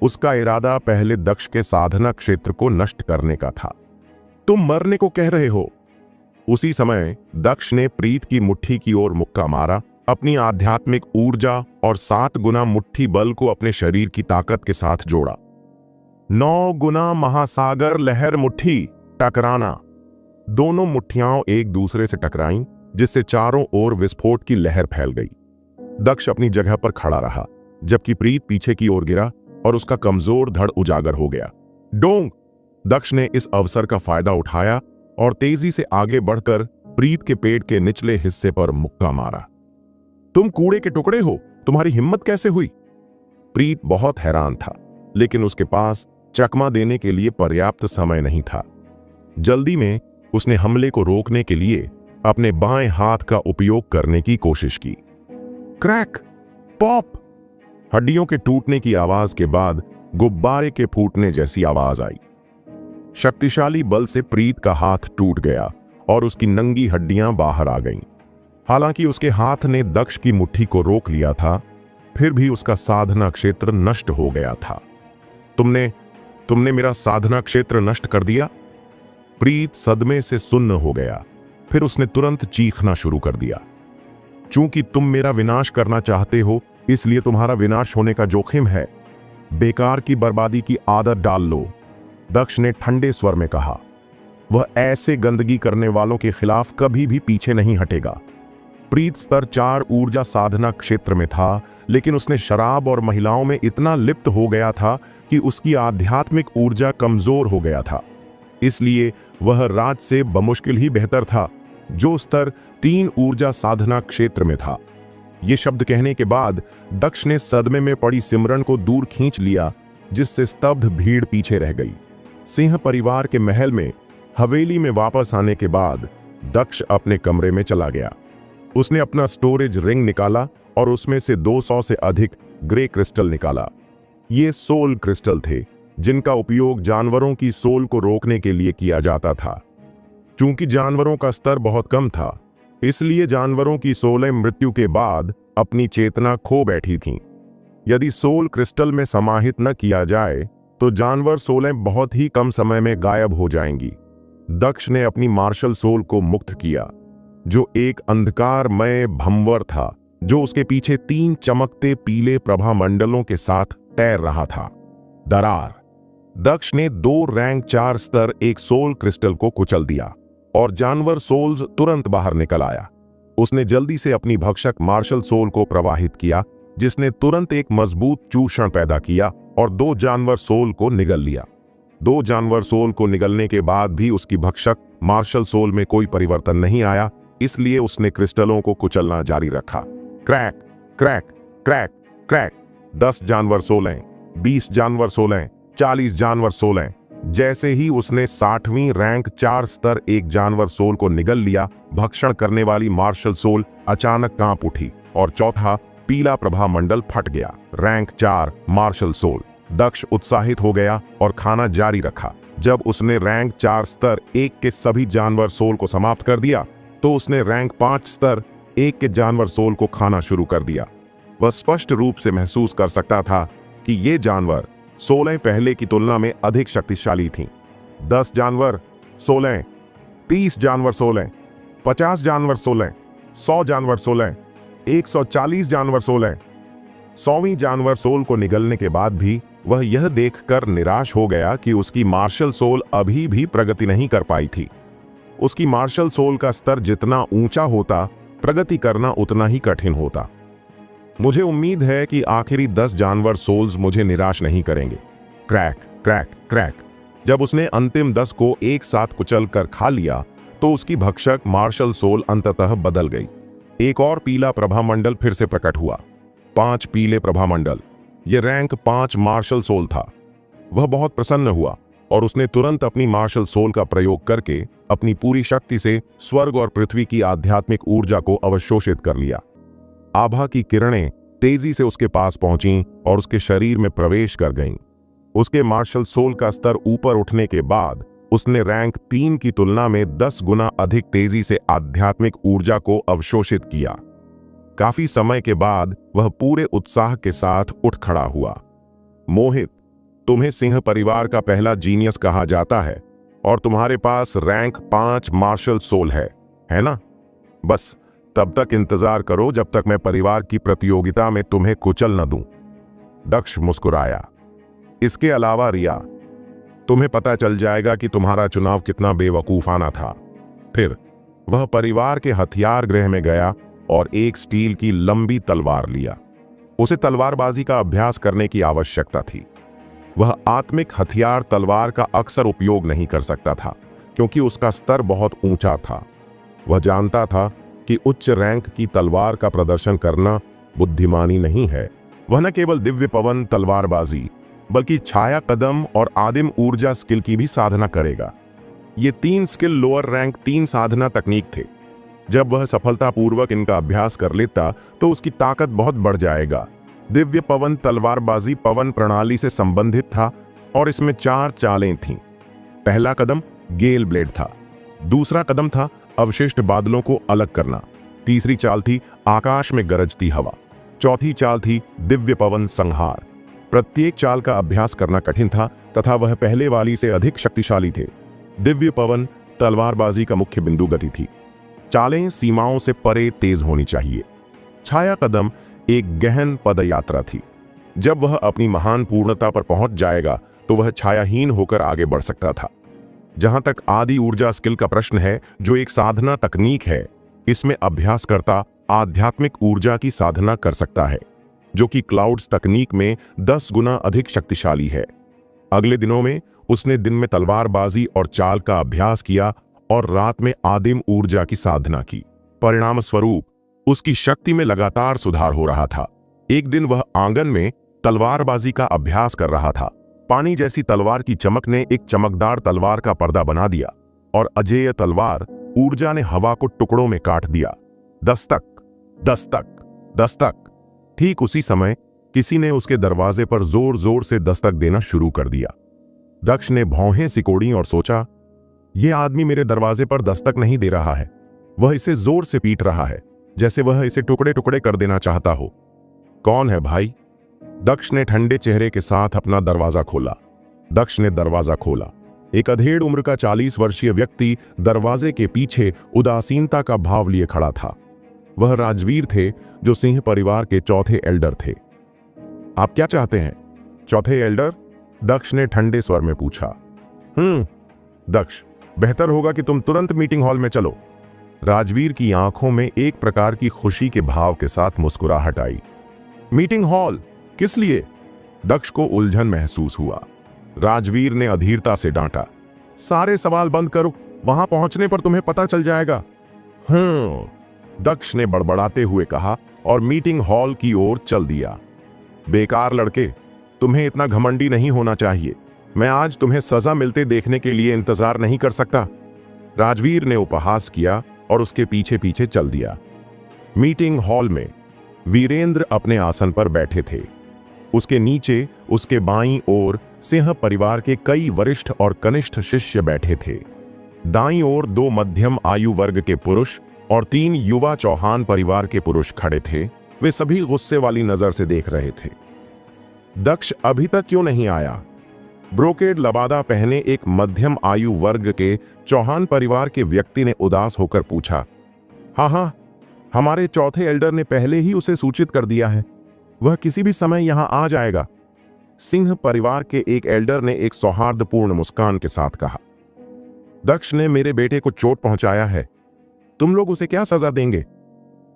Speaker 1: उसका इरादा पहले दक्ष के साधना क्षेत्र को नष्ट करने का था। तुम मरने को कह रहे हो। उसी समय दक्ष ने प्रीत की मुट्ठी की ओर मुक्का मारा, अपनी आध्यात्मिक ऊर्जा और 7 गुना मुट्ठी बल को अपने शरीर की ताकत के साथ जोड़ा। 9 गुना महासागर लहर मुट्ठी टकराना। दोनों मुट्ठियां एक दूसरे से टकराईं, जिससे चारों ओर विस्फोट की लहर फैल गई। दक्ष अपनी जगह पर खड़ा रहा, जबकि प्रीत पीछे की ओर गिरा और उसका कमजोर धड़ उजागर हो गया। डोंग! दक्ष ने इस अवसर का फायदा उठाया और तेजी से आगे बढ़कर प्रीत के पेट के निचले हिस्से पर मुक्का मारा। तुम कूड़े के टुकड़े हो, तुम्हारी हिम्मत कैसे हुई? प्रीत बहुत हैरान था, लेकिन उसके पास चकमा देने के लिए पर्याप्त समय नहीं था। जल्दी में उसने हमले को रोकने के लिए अपने बाएं हाथ का उपयोग करने की कोशिश की। क्रैक! पॉप! हड्डियों के टूटने की आवाज के बाद गुब्बारे के फूटने जैसी आवाज आई। शक्तिशाली बल से प्रीत का हाथ टूट गया और उसकी नंगी हड्डियां बाहर आ गईं। हालांकि उसके हाथ ने दक्ष की मुट्ठी को रोक लिया था, फिर भी उसका साधना क्षेत्र नष्ट हो गया था। तुमने मेरा साधना क्षेत्र नष्ट कर दिया? प्रीत सदमे से सुन्न हो गया। फिर उसने तुरंत चीखना शुरू कर दिया। चूंकि तुम मेरा विनाश करना चाहते हो, इसलिए तुम्हारा विनाश होने का जोखिम है। बेकार की बर्बादी की आदत डाल लो, दक्ष ने ठंडे स्वर में कहा। वह ऐसे गंदगी करने वालों के खिलाफ कभी भी पीछे नहीं हटेगा। प्रीत स्तर 4 ऊर्जा साधना क्षेत्र में था, लेकिन उसने शराब और महिलाओं में इतना लिप्त हो गया था कि उसकी आध्यात्मिक ऊर्जा कमजोर हो गया था। इसलिए वह राज से बमुश्किल ही बेहतर था, जो स्तर 3 ऊर्जा साधना क्षेत्र में था। ये शब्द कहने के बाद दक्ष ने सदमे में पड़ी सिमरन को दूर खींच लिया, जिससे स्तब्ध भीड़ पीछे रह गई। सिंह परिवार के महल में हवेली में वापस आने के बाद दक्ष अपने कमरे में चला गया। उसने अपना स्टोरेज रिंग निकाला और उसमें से 200 से अधिक ग्रे क्रिस्टल निकाला। ये सोल क्रिस्टल थे, जिनका उपयोग जानवरों की सोल को रोकने के लिए किया जाता था। चूंकि जानवरों का स्तर बहुत कम था, इसलिए जानवरों की सोलें मृत्यु के बाद अपनी चेतना खो बैठी थीं। यदि सोल क्रिस्टल में समाहित न किया जाए तो जानवर सोलें बहुत ही कम समय में गायब हो जाएंगी। दक्ष ने अपनी मार्शल सोल को मुक्त किया। जो एक अंधकारमय भंवर था जो उसके पीछे 3 चमकते पीले प्रभामंडलों के साथ तैर रहा था। दरार। दक्ष ने 2 रैंक 4 स्तर एक सोल क्रिस्टल को कुचल दिया और जानवर सोल्स तुरंत बाहर निकल आया। उसने जल्दी से अपनी भक्षक मार्शल सोल को प्रवाहित किया, जिसने तुरंत एक मजबूत चूषण पैदा किया और 2 जानवर सोल को निगल लिया। 2 जानवर सोल को निगलने के बाद भी उसकी भक्षक मार्शल सोल में कोई परिवर्तन नहीं आया, इसलिए उसने क्रिस्टलों को कुचलना जारी रखा। Crack crack crack crack. 10 जानवर सोलें, 20 जानवर सोलें, 40 जानवर सोलें। जैसे ही उसने 60वीं रैंक 4 स्तर एक जानवर सोल को निगल लिया, भक्षण करने वाली मार्शल सोल अचानक कांप उठी और चौथा पीला प्रभामंडल फट गया। Rank 4 martial soul. दक्ष उत्साहित हो गया और खाना जारी रखा। जब उसने रैंक 4 स्तर 1 के सभी जानवर सोल को समाप्त कर दिया तो उसने रैंक 5 स्तर 1 के जानवर सोल को खाना शुरू कर दिया। वह स्पष्ट रूप से महसूस कर सकता था कि ये जानवर सोलें पहले की तुलना में अधिक शक्तिशाली थीं। 10 जानवर सोलें, 30 जानवर सोलें, 50 जानवर सोलें, 100 जानवर सोलें, 140 जानवर सोलें। 100वीं जानवर सोल को निगलने के बाद भी वह यह देखकर निराश हो गया कि उसकी मार्शल सोल अभी भी प्रगति नहीं कर पाई थी। उसकी मार्शल सोल का स्तर जितना ऊंचा होता, प्रगति करना उतना ही कठिन होता। मुझे उम्मीद है कि आखिरी 10 जानवर सोल्स मुझे निराश नहीं करेंगे। Crack crack crack. जब उसने अंतिम 10 को एक साथ कुचल कर खा लिया तो उसकी भक्षक मार्शल सोल अंततः बदल गई। एक और पीला प्रभामंडल फिर से प्रकट हुआ। 5 पीले प्रभामंडल। यह रैंक 5 मार्शल सोल था। वह बहुत प्रसन्न हुआ और उसने तुरंत अपनी मार्शल सोल का प्रयोग करके अपनी पूरी शक्ति से स्वर्ग और पृथ्वी की आध्यात्मिक ऊर्जा को अवशोषित कर लिया। आभा की किरणें तेजी से उसके पास पहुंचीं और उसके शरीर में प्रवेश कर गईं। उसके मार्शल सोल का स्तर ऊपर उठने के बाद उसने रैंक 3 की तुलना में 10 गुना अधिक तेजी से आध्यात्मिक ऊर्जा को अवशोषित किया। काफी समय के बाद वह पूरे उत्साह के साथ उठ खड़ा हुआ। मोहित, तुम्हें सिंह परिवार का पहला जीनियस कहा जाता है और तुम्हारे पास रैंक 5 मार्शल सोल है ना? बस तब तक इंतजार करो जब तक मैं परिवार की प्रतियोगिता में तुम्हें कुचल न दूं। दक्ष मुस्कुराया। इसके अलावा रिया, तुम्हें पता चल जाएगा कि तुम्हारा चुनाव कितना बेवकूफाना था। फिर वह परिवार के हथियार गृह में गया और एक स्टील की लंबी तलवार लिया। उसे तलवारबाजी का अभ्यास करने की आवश्यकता थी। वह आत्मिक हथियार तलवार का अक्सर उपयोग नहीं कर सकता था क्योंकि उसका स्तर बहुत ऊंचा था। वह जानता था कि उच्च रैंक की तलवार का प्रदर्शन करना बुद्धिमानी नहीं है। वह न केवल दिव्य पवन तलवारबाजी बल्कि छाया कदम और आदिम ऊर्जा स्किल की भी साधना करेगा। ये 3 स्किल लोअर रैंक 3 साधना तकनीक थे। जब वह सफलतापूर्वक इनका अभ्यास कर लेता तो उसकी ताकत बहुत बढ़ जाएगा। दिव्य पवन तलवारबाजी पवन प्रणाली से संबंधित था और इसमें 4 चालें थीं। पहला कदम गेल ब्लेड था। दूसरा कदम था अवशिष्ट बादलों को अलग करना। तीसरी चाल थी आकाश में गरजती हवा। चौथी चाल थी दिव्य पवन संहार। प्रत्येक चाल का अभ्यास करना कठिन था तथा वह पहले वाली से अधिक शक्तिशाली थे। दिव्य पवन तलवारबाजी का मुख्य बिंदु गति थी। चालें सीमाओं से परे तेज होनी चाहिए। छाया कदम एक गहन पदयात्रा थी। जब वह अपनी महान पूर्णता पर पहुंच जाएगा तो वह छायाहीन होकर आगे बढ़ सकता था। जहां तक आदि ऊर्जा स्किल का प्रश्न है, जो एक साधना तकनीक है, इसमें अभ्यासकर्ता आध्यात्मिक ऊर्जा की साधना कर सकता है, जो कि क्लाउड्स तकनीक में 10 गुना अधिक शक्तिशाली है। अगले दिनों में उसने दिन में तलवारबाजी और चाल का अभ्यास किया और रात में आदिम ऊर्जा की साधना की। परिणाम स्वरूप उसकी शक्ति में लगातार सुधार हो रहा था। एक दिन वह आंगन में तलवारबाजी का अभ्यास कर रहा था। पानी जैसी तलवार की चमक ने एक चमकदार तलवार का पर्दा बना दिया और अजेय तलवार ऊर्जा ने हवा को टुकड़ों में काट दिया। दस्तक, दस्तक, दस्तक। ठीक उसी समय किसी ने उसके दरवाजे पर जोर जोर से दस्तक देना शुरू कर दिया। दक्ष ने भौहें सिकोड़ी और सोचा, यह आदमी मेरे दरवाजे पर दस्तक नहीं दे रहा है, वह इसे जोर से पीट रहा है, जैसे वह इसे टुकड़े टुकड़े कर देना चाहता हो। कौन है भाई? दक्ष ने ठंडे चेहरे के साथ अपना दरवाजा खोला। दक्ष ने दरवाजा खोला। एक अधेड़ उम्र का 40 वर्षीय व्यक्ति दरवाजे के पीछे उदासीनता का भाव लिए खड़ा था। वह राजवीर थे, जो सिंह परिवार के चौथे एल्डर थे। आप क्या चाहते हैं, चौथे एल्डर? दक्ष ने ठंडे स्वर में पूछा। दक्ष, बेहतर होगा कि तुम तुरंत मीटिंग हॉल में चलो। राजवीर की आंखों में एक प्रकार की खुशी के भाव के साथ मुस्कुराहट आई। मीटिंग हॉल किस लिए? दक्ष को उलझन महसूस हुआ। राजवीर ने अधीरता से डांटा, सारे सवाल बंद करो, वहां पहुंचने पर तुम्हें पता चल जाएगा। दक्ष ने बड़बड़ाते हुए कहा और मीटिंग हॉल की ओर चल दिया। बेकार लड़के, तुम्हें इतना घमंडी नहीं होना चाहिए। मैं आज तुम्हें सजा मिलते देखने के लिए इंतजार नहीं कर सकता। राजवीर ने उपहास किया और उसके पीछे पीछे चल दिया। मीटिंग हॉल में वीरेंद्र अपने आसन पर बैठे थे। उसके नीचे उसके बाईं ओर सिंह परिवार के कई वरिष्ठ और कनिष्ठ शिष्य बैठे थे। दाईं ओर 2 मध्यम आयु वर्ग के पुरुष और 3 युवा चौहान परिवार के पुरुष खड़े थे। वे सभी गुस्से वाली नजर से देख रहे थे। दक्ष अभी तक क्यों नहीं आया? ब्रोकेड लबादा पहने एक मध्यम आयु वर्ग के चौहान परिवार के व्यक्ति ने उदास होकर पूछा। हाँ, हमारे चौथे एल्डर ने पहले ही उसे सूचित कर दिया है। वह किसी भी समय यहां आ जाएगा। सिंह परिवार के एक एल्डर ने एक सौहार्दपूर्ण मुस्कान के साथ कहा। दक्ष ने मेरे बेटे को चोट पहुंचाया है, तुम लोग उसे क्या सजा देंगे?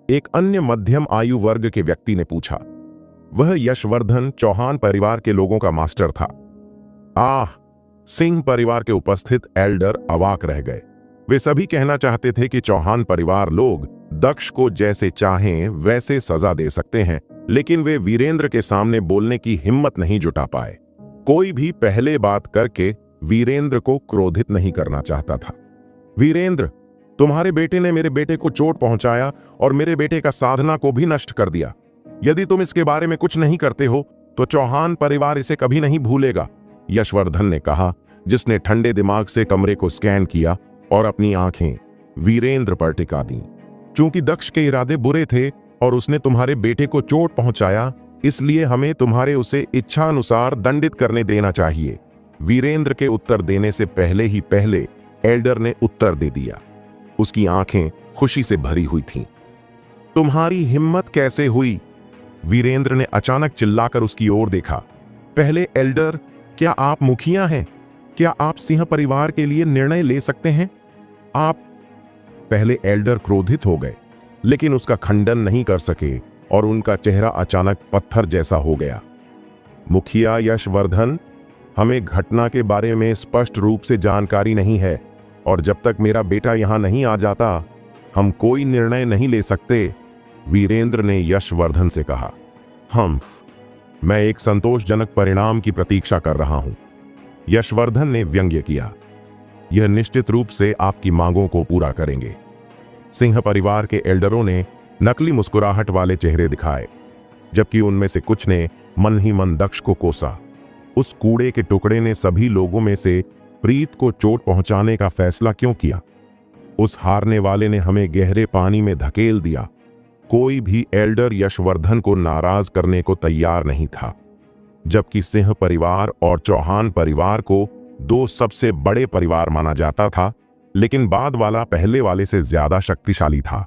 Speaker 1: एक अन्य मध्यम आयु वर्ग के व्यक्ति ने पूछा। वह यशवर्धन चौहान परिवार के लोगों का मास्टर था। सिंह परिवार के उपस्थित एल्डर अवाक रह गए। वे सभी कहना चाहते थे कि चौहान परिवार लोग दक्ष को जैसे चाहें वैसे सजा दे सकते हैं, लेकिन वे वीरेंद्र के सामने बोलने की हिम्मत नहीं जुटा पाए। कोई भी पहले बात करके वीरेंद्र को क्रोधित नहीं करना चाहता था। वीरेंद्र, तुम्हारे बेटे ने मेरे बेटे को चोट पहुंचाया और मेरे बेटे का साधना को भी नष्ट कर दिया। यदि तुम इसके बारे में कुछ नहीं करते हो तो चौहान परिवार इसे कभी नहीं भूलेगा, यशवर्धन ने कहा, जिसने ठंडे दिमाग से कमरे को स्कैन किया और अपनी आंखें वीरेंद्र पर टिका दी। चूंकि दक्ष के इरादे बुरे थे और उसने तुम्हारे बेटे को चोट पहुंचाया, इसलिए हमें तुम्हारे उसे इच्छानुसार दंडित करने देना चाहिए। वीरेंद्र के उत्तर देने से पहले एल्डर ने उत्तर दे दिया। उसकी आंखें खुशी से भरी हुई थीं। तुम्हारी हिम्मत कैसे हुई? वीरेंद्र ने अचानक चिल्लाकर उसकी ओर देखा। पहले एल्डर, क्या आप मुखिया हैं? क्या आप सिंह परिवार के लिए निर्णय ले सकते हैं? आप? पहले एल्डर क्रोधित हो गए, लेकिन उसका खंडन नहीं कर सके और उनका चेहरा अचानक पत्थर जैसा हो गया। मुखिया यशवर्धन, हमें घटना के बारे में स्पष्ट रूप से जानकारी नहीं है और जब तक मेरा बेटा यहां नहीं आ जाता हम कोई निर्णय नहीं ले सकते, वीरेंद्र ने यशवर्धन से कहा। मैं एक संतोषजनक परिणाम की प्रतीक्षा कर रहा हूं, यशवर्धन ने व्यंग्य किया। यह निश्चित रूप से आपकी मांगों को पूरा करेंगे। सिंह परिवार के एल्डरों ने नकली मुस्कुराहट वाले चेहरे दिखाए, जबकि उनमें से कुछ ने मन ही मन दक्ष को कोसा। उस कूड़े के टुकड़े ने सभी लोगों में से प्रीत को चोट पहुंचाने का फैसला क्यों किया? उस हारने वाले ने हमें गहरे पानी में धकेल दिया। कोई भी एल्डर यशवर्धन को नाराज करने को तैयार नहीं था, जबकि सिंह परिवार और चौहान परिवार को 2 सबसे बड़े परिवार माना जाता था, लेकिन बाद वाला पहले वाले से ज्यादा शक्तिशाली था।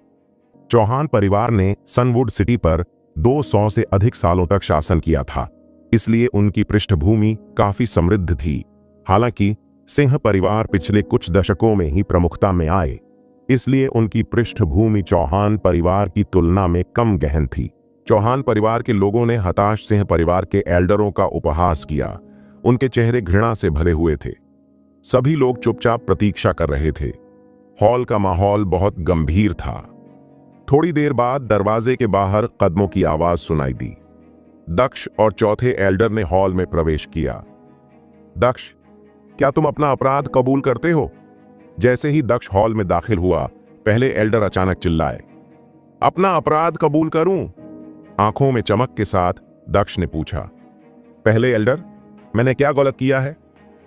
Speaker 1: चौहान परिवार ने सनवुड सिटी पर 200 से अधिक सालों तक शासन किया था, इसलिए उनकी पृष्ठभूमि काफी समृद्ध थी। हालांकि सिंह परिवार पिछले कुछ दशकों में ही प्रमुखता में आए, इसलिए उनकी पृष्ठभूमि चौहान परिवार की तुलना में कम गहन थी। चौहान परिवार के लोगों ने हताश सिंह परिवार के एल्डरों का उपहास किया। उनके चेहरे घृणा से भरे हुए थे। सभी लोग चुपचाप प्रतीक्षा कर रहे थे। हॉल का माहौल बहुत गंभीर था। थोड़ी देर बाद दरवाजे के बाहर कदमों की आवाज सुनाई दी। दक्ष और चौथे एल्डर ने हॉल में प्रवेश किया। दक्ष, क्या तुम अपना अपराध कबूल करते हो? जैसे ही दक्ष हॉल में दाखिल हुआ, पहले एल्डर अचानक चिल्लाए, अपना अपराध कबूल करूं? आंखों में चमक के साथ दक्ष ने पूछा। पहले एल्डर, मैंने क्या गलत किया है?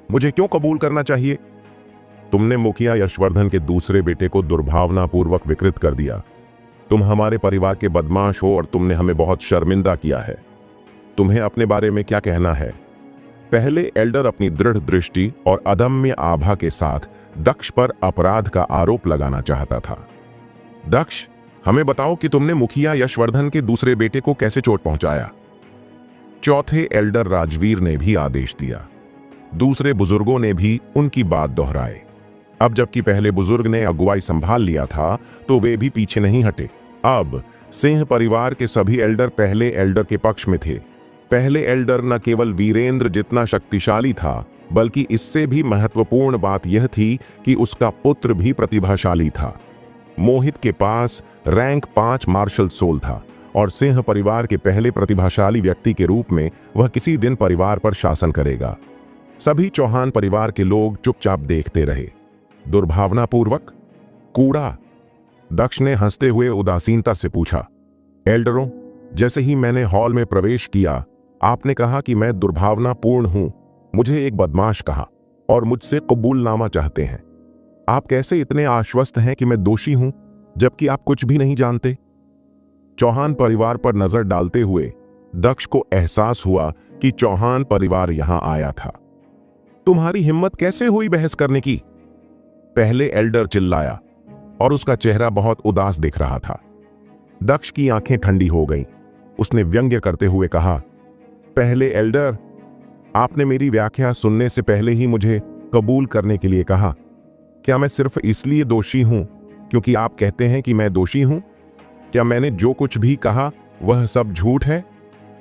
Speaker 1: मुझे क्यों कबूल करना चाहिए? तुमने मुखिया यशवर्धन के दूसरे बेटे को दुर्भावनापूर्वक विकृत कर दिया। तुम हमारे परिवार के बदमाश हो और तुमने हमें बहुत शर्मिंदा किया है। तुम्हें अपने बारे में क्या कहना है? पहले एल्डर अपनी दृढ़ दृष्टि और अदम्य आभा के साथ दक्ष पर अपराध का आरोप लगाना चाहता था। दक्ष, हमें बताओ कि तुमने मुखिया यशवर्धन के दूसरे बेटे को कैसे चोट पहुंचाया। चौथे एल्डर राजवीर ने भी आदेश दिया। दूसरे बुजुर्गों ने भी उनकी बात दोहराए। अब जबकि पहले बुजुर्ग ने अगुवाई संभाल लिया था तो वे भी पीछे नहीं हटे। अब सिंह परिवार के सभी एल्डर पहले एल्डर के पक्ष में थे। पहले एल्डर न केवल वीरेंद्र जितना शक्तिशाली था, बल्कि इससे भी महत्वपूर्ण बात यह थी कि उसका पुत्र भी प्रतिभाशाली था। मोहित के पास रैंक 5 मार्शल सोल था और सिंह परिवार के पहले प्रतिभाशाली व्यक्ति के रूप में वह किसी दिन परिवार पर शासन करेगा। सभी चौहान परिवार के लोग चुपचाप देखते रहे। दुर्भावनापूर्वक कूड़ा, दक्ष ने हंसते हुए उदासीनता से पूछा। एल्डरों, जैसे ही मैंने हॉल में प्रवेश किया, आपने कहा कि मैं दुर्भावनापूर्ण हूं। मुझे एक बदमाश कहा और मुझसे कबूलनामा चाहते हैं। आप कैसे इतने आश्वस्त हैं कि मैं दोषी हूं, जबकि आप कुछ भी नहीं जानते? चौहान परिवार पर नजर डालते हुए दक्ष को एहसास हुआ कि चौहान परिवार यहां आया था। तुम्हारी हिम्मत कैसे हुई बहस करने की? पहले एल्डर चिल्लाया और उसका चेहरा बहुत उदास दिख रहा था। दक्ष की आंखें ठंडी हो गईं। उसने व्यंग्य करते हुए कहा, पहले एल्डर, आपने मेरी व्याख्या सुनने से पहले ही मुझे कबूल करने के लिए कहा। क्या मैं सिर्फ इसलिए दोषी हूं क्योंकि आप कहते हैं कि मैं दोषी हूं? क्या मैंने जो कुछ भी कहा वह सब झूठ है?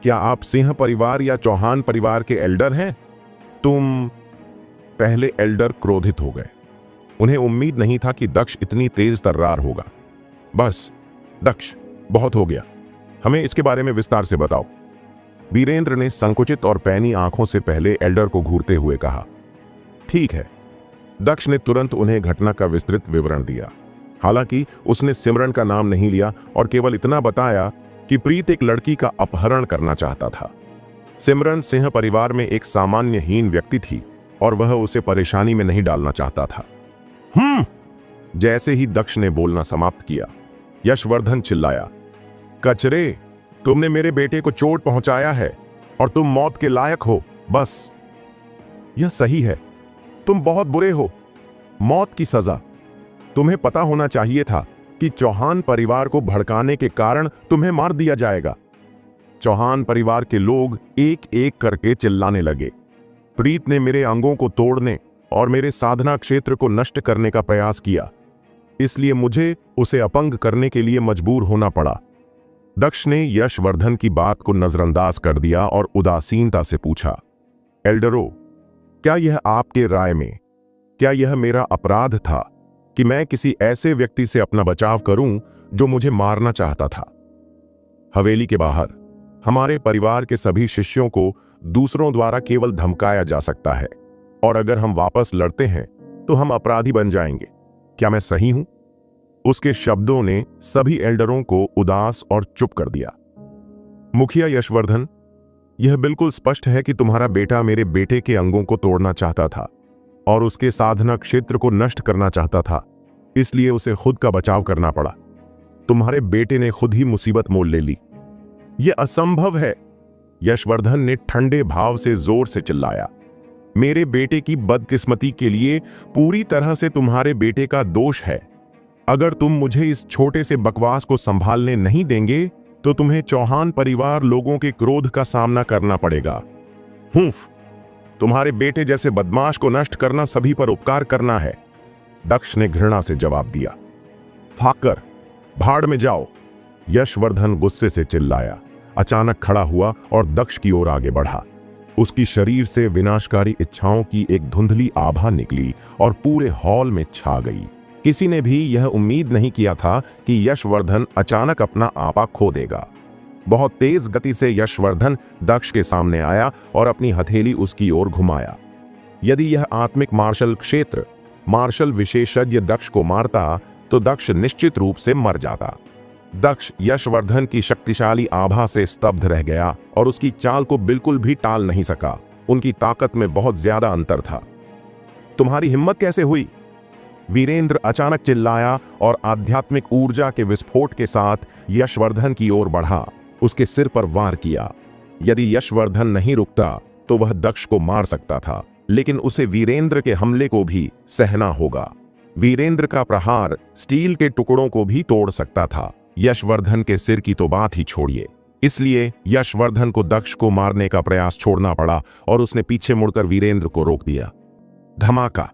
Speaker 1: क्या आप सिंह परिवार या चौहान परिवार के एल्डर हैं? तुम। पहले एल्डर क्रोधित हो गए। उन्हें उम्मीद नहीं था कि दक्ष इतनी तेज तर्रार होगा। बस दक्ष, बहुत हो गया, हमें इसके बारे में विस्तार से बताओ। वीरेंद्र ने संकुचित और पैनी आंखों से पहले एल्डर को घूरते हुए कहा। ठीक है। दक्ष ने तुरंत उन्हें घटना का विस्तृत विवरण दिया। हालांकि उसने सिमरन का नाम नहीं लिया और केवल इतना बताया कि प्रीत एक लड़की का अपहरण करना चाहता था। सिमरन सिंह परिवार में एक सामान्यहीन व्यक्ति थी और वह उसे परेशानी में नहीं डालना चाहता था। जैसे ही दक्ष ने बोलना समाप्त किया, यशवर्धन चिल्लाया, कचरे, तुमने मेरे बेटे को चोट पहुंचाया है और तुम मौत के लायक हो। बस, यह सही है, तुम बहुत बुरे हो। मौत की सजा। तुम्हें पता होना चाहिए था कि चौहान परिवार को भड़काने के कारण तुम्हें मार दिया जाएगा। चौहान परिवार के लोग एक एक करके चिल्लाने लगे। प्रीत ने मेरे अंगों को तोड़ने और मेरे साधना क्षेत्र को नष्ट करने का प्रयास किया, इसलिए मुझे उसे अपंग करने के लिए मजबूर होना पड़ा। दक्ष ने यशवर्धन की बात को नजरअंदाज कर दिया और उदासीनता से पूछा, एल्डरो, क्या यह आपके राय में, क्या यह मेरा अपराध था कि मैं किसी ऐसे व्यक्ति से अपना बचाव करूं जो मुझे मारना चाहता था? हवेली के बाहर हमारे परिवार के सभी शिष्यों को दूसरों द्वारा केवल धमकाया जा सकता है और अगर हम वापस लड़ते हैं तो हम अपराधी बन जाएंगे। क्या मैं सही हूं? उसके शब्दों ने सभी एल्डरों को उदास और चुप कर दिया। मुखिया यशवर्धन, यह बिल्कुल स्पष्ट है कि तुम्हारा बेटा मेरे बेटे के अंगों को तोड़ना चाहता था और उसके साधना क्षेत्र को नष्ट करना चाहता था, इसलिए उसे खुद का बचाव करना पड़ा। तुम्हारे बेटे ने खुद ही मुसीबत मोल ले ली। यह असंभव है। यशवर्धन ने ठंडे भाव से जोर से चिल्लाया। मेरे बेटे की बदकिस्मती के लिए पूरी तरह से तुम्हारे बेटे का दोष है। अगर तुम मुझे इस छोटे से बकवास को संभालने नहीं देंगे तो तुम्हें चौहान परिवार लोगों के क्रोध का सामना करना पड़ेगा। हुंफ, तुम्हारे बेटे जैसे बदमाश को नष्ट करना सभी पर उपकार करना है। दक्ष ने घृणा से जवाब दिया। फाकर, भाड़ में जाओ। यशवर्धन गुस्से से चिल्लाया, अचानक खड़ा हुआ और दक्ष की ओर आगे बढ़ा। उसकी शरीर से विनाशकारी इच्छाओं की एक धुंधली आभा निकली और पूरे हॉल में छा गई। किसी ने भी यह उम्मीद नहीं किया था कि यशवर्धन अचानक अपना आपा खो देगा। बहुत तेज गति से यशवर्धन दक्ष के सामने आया और अपनी हथेली उसकी ओर घुमाया। यदि यह आत्मिक मार्शल क्षेत्र मार्शल विशेषज्ञ दक्ष को मारता तो दक्ष निश्चित रूप से मर जाता। दक्ष यशवर्धन की शक्तिशाली आभा से स्तब्ध रह गया और उसकी चाल को बिल्कुल भी टाल नहीं सका। उनकी ताकत में बहुत ज्यादा अंतर था। तुम्हारी हिम्मत कैसे हुई? वीरेंद्र अचानक चिल्लाया और आध्यात्मिक ऊर्जा के विस्फोट के साथ यशवर्धन की ओर बढ़ा, उसके सिर पर वार किया। यदि यशवर्धन नहीं रुकता तो वह दक्ष को मार सकता था, लेकिन उसे वीरेंद्र के हमले को भी सहना होगा। वीरेंद्र का प्रहार स्टील के टुकड़ों को भी तोड़ सकता था। यशवर्धन के सिर की तो बात ही छोड़िए। इसलिए यशवर्धन को दक्ष को मारने का प्रयास छोड़ना पड़ा और उसने पीछे मुड़कर वीरेंद्र को रोक दिया। धमाका!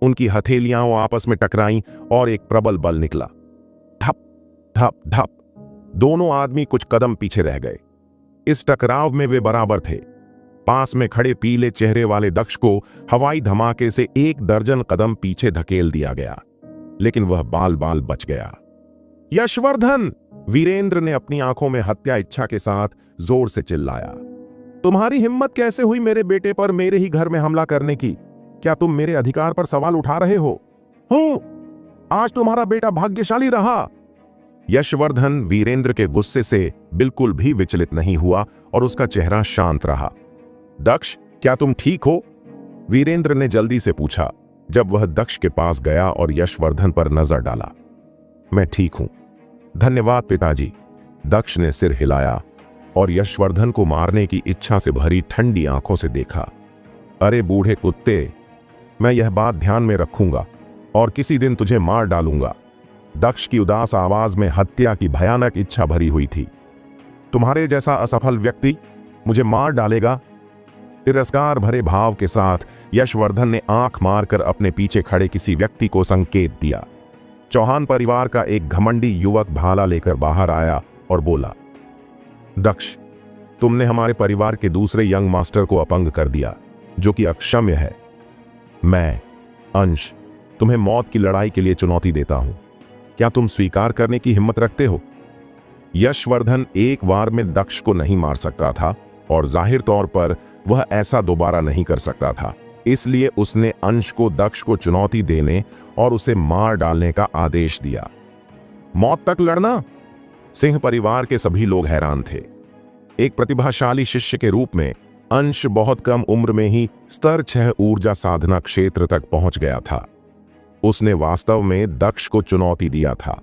Speaker 1: उनकी हथेलियां आपस में टकराईं और एक प्रबल बल निकला। धप धप धप। दोनों आदमी कुछ कदम पीछे रह गए। इस टकराव में वे बराबर थे। पास में खड़े पीले चेहरे वाले दक्ष को हवाई धमाके से 1 दर्जन कदम पीछे धकेल दिया गया, लेकिन वह बाल बाल बच गया। यशवर्धन! वीरेंद्र ने अपनी आंखों में हत्या इच्छा के साथ जोर से चिल्लाया। तुम्हारी हिम्मत कैसे हुई मेरे बेटे पर मेरे ही घर में हमला करने की? क्या तुम मेरे अधिकार पर सवाल उठा रहे हो? हूं, आज तुम्हारा बेटा भाग्यशाली रहा। यशवर्धन वीरेंद्र के गुस्से से बिल्कुल भी विचलित नहीं हुआ और उसका चेहरा शांत रहा। दक्ष, क्या तुम ठीक हो? वीरेंद्र ने जल्दी से पूछा, जब वह दक्ष के पास गया और यशवर्धन पर नजर डाला। मैं ठीक हूं, धन्यवाद पिताजी। दक्ष ने सिर हिलाया और यशवर्धन को मारने की इच्छा से भरी ठंडी आंखों से देखा। अरे बूढ़े कुत्ते, मैं यह बात ध्यान में रखूंगा और किसी दिन तुझे मार डालूंगा। दक्ष की उदास आवाज में हत्या की भयानक इच्छा भरी हुई थी। तुम्हारे जैसा असफल व्यक्ति मुझे मार डालेगा? तिरस्कार भरे भाव के साथ यशवर्धन ने आंख मारकर अपने पीछे खड़े किसी व्यक्ति को संकेत दिया। चौहान परिवार का एक घमंडी युवक भाला लेकर बाहर आया और बोला, दक्ष, तुमने हमारे परिवार के दूसरे यंग मास्टर को अपंग कर दिया, जो कि अक्षम्य है। मैं, अंश, तुम्हें मौत की लड़ाई के लिए चुनौती देता हूं। क्या तुम स्वीकार करने की हिम्मत रखते हो? यशवर्धन एक बार में दक्ष को नहीं मार सकता था और जाहिर तौर पर वह ऐसा दोबारा नहीं कर सकता था। इसलिए उसने अंश को दक्ष को चुनौती देने और उसे मार डालने का आदेश दिया। मौत तक लड़ना? सिंह परिवार के सभी लोग हैरान थे। एक प्रतिभाशाली शिष्य के रूप में अंश बहुत कम उम्र में ही स्तर 6 ऊर्जा साधना क्षेत्र तक पहुंच गया था। उसने वास्तव में दक्ष को चुनौती दिया था।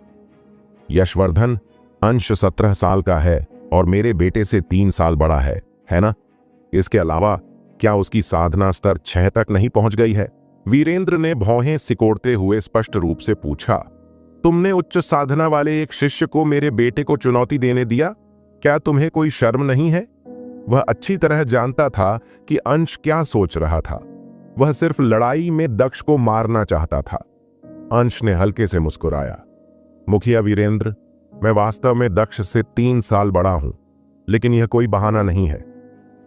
Speaker 1: यशवर्धन, अंश 17 साल का है और मेरे बेटे से 3 साल बड़ा है ना? इसके अलावा क्या उसकी साधना स्तर 6 तक नहीं पहुंच गई है? वीरेंद्र ने भौहें सिकोड़ते हुए स्पष्ट रूप से पूछा। तुमने उच्च साधना वाले एक शिष्य को मेरे बेटे को चुनौती देने दिया? क्या तुम्हें कोई शर्म नहीं है? वह अच्छी तरह जानता था कि अंश क्या सोच रहा था। वह सिर्फ लड़ाई में दक्ष को मारना चाहता था। अंश ने हल्के से मुस्कुराया। मुखिया वीरेंद्र, मैं वास्तव में दक्ष से 3 साल बड़ा हूं, लेकिन यह कोई बहाना नहीं है।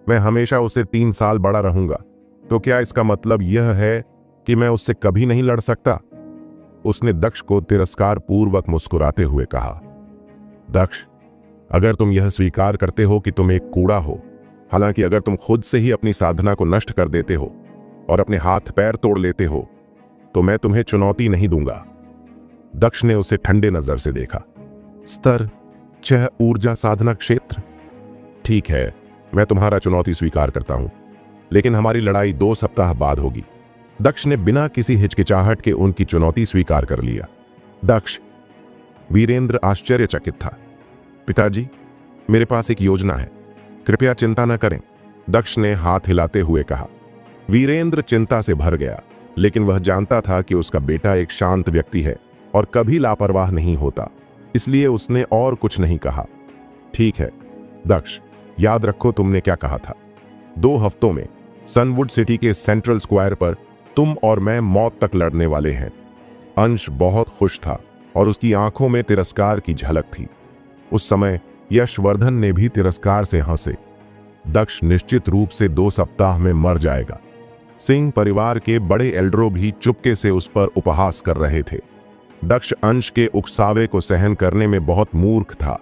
Speaker 1: मैं हमेशा उससे 3 साल बड़ा रहूंगा। तो क्या इसका मतलब यह है कि मैं उससे कभी नहीं लड़ सकता? उसने दक्ष को तिरस्कार पूर्वक मुस्कुराते हुए कहा। दक्ष, अगर तुम यह स्वीकार करते हो कि तुम एक कूड़ा हो, हालांकि अगर तुम खुद से ही अपनी साधना को नष्ट कर देते हो और अपने हाथ पैर तोड़ लेते हो, तो मैं तुम्हें चुनौती नहीं दूंगा। दक्ष ने उसे ठंडे नजर से देखा। स्तर 6 ऊर्जा साधना क्षेत्र? ठीक है, मैं तुम्हारा चुनौती स्वीकार करता हूं, लेकिन हमारी लड़ाई 2 सप्ताह बाद होगी। दक्ष ने बिना किसी हिचकिचाहट के उनकी चुनौती स्वीकार कर लिया। दक्ष, वीरेंद्र आश्चर्यचकित था। पिताजी, मेरे पास एक योजना है, कृपया चिंता न करें, दक्ष ने हाथ हिलाते हुए कहा। वीरेंद्र चिंता से भर गया, लेकिन वह जानता था कि उसका बेटा एक शांत व्यक्ति है और कभी लापरवाह नहीं होता, इसलिए उसने और कुछ नहीं कहा। ठीक है दक्ष, याद रखो तुमने क्या कहा था। 2 हफ्तों में सनवुड सिटी के सेंट्रल स्क्वायर पर तुम और मैं मौत तक लड़ने वाले हैं। अंश बहुत खुश था और उसकी आंखों में तिरस्कार की झलक थी। उस समय यशवर्धन ने भी तिरस्कार से हंसे। दक्ष निश्चित रूप से 2 सप्ताह में मर जाएगा। सिंह परिवार के बड़े एल्डरो भी चुपके से उस पर उपहास कर रहे थे। दक्ष अंश के उकसावे को सहन करने में बहुत मूर्ख था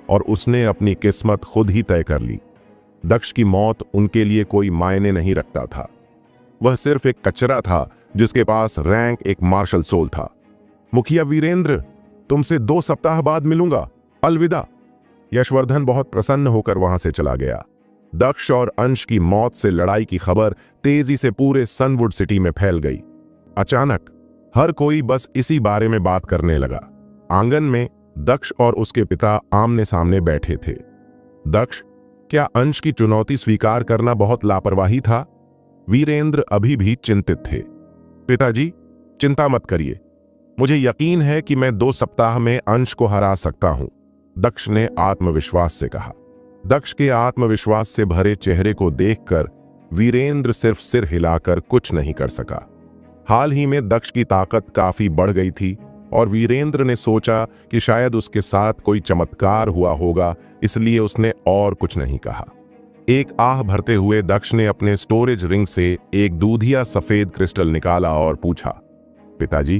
Speaker 1: और उसने अपनी किस्मत खुद ही तय कर ली। दक्ष की मौत उनके लिए कोई मायने नहीं रखता था। वह सिर्फ एक कचरा था जिसके पास रैंक एक मार्शल सोल था। मुखिया वीरेंद्र, तुमसे 2 सप्ताह बाद मिलूंगा, अलविदा। यशवर्धन बहुत प्रसन्न होकर वहां से चला गया। दक्ष और अंश की मौत से लड़ाई की खबर तेजी से पूरे सनवुड सिटी में फैल गई। अचानक हर कोई बस इसी बारे में बात करने लगा। आंगन में दक्ष और उसके पिता आमने सामने बैठे थे। दक्ष, क्या अंश की चुनौती स्वीकार करना बहुत लापरवाही था? वीरेंद्र अभी भी चिंतित थे। पिताजी, चिंता मत करिए, मुझे यकीन है कि मैं 2 सप्ताह में अंश को हरा सकता हूं, दक्ष ने आत्मविश्वास से कहा। दक्ष के आत्मविश्वास से भरे चेहरे को देखकर वीरेंद्र सिर्फ सिर हिलाकर कुछ नहीं कर सका। हाल ही में दक्ष की ताकत काफी बढ़ गई थी और वीरेंद्र ने सोचा कि शायद उसके साथ कोई चमत्कार हुआ होगा, इसलिए उसने और कुछ नहीं कहा। एक आह भरते हुए दक्ष ने अपने स्टोरेज रिंग से एक दूधिया सफेद क्रिस्टल निकाला और पूछा, पिताजी,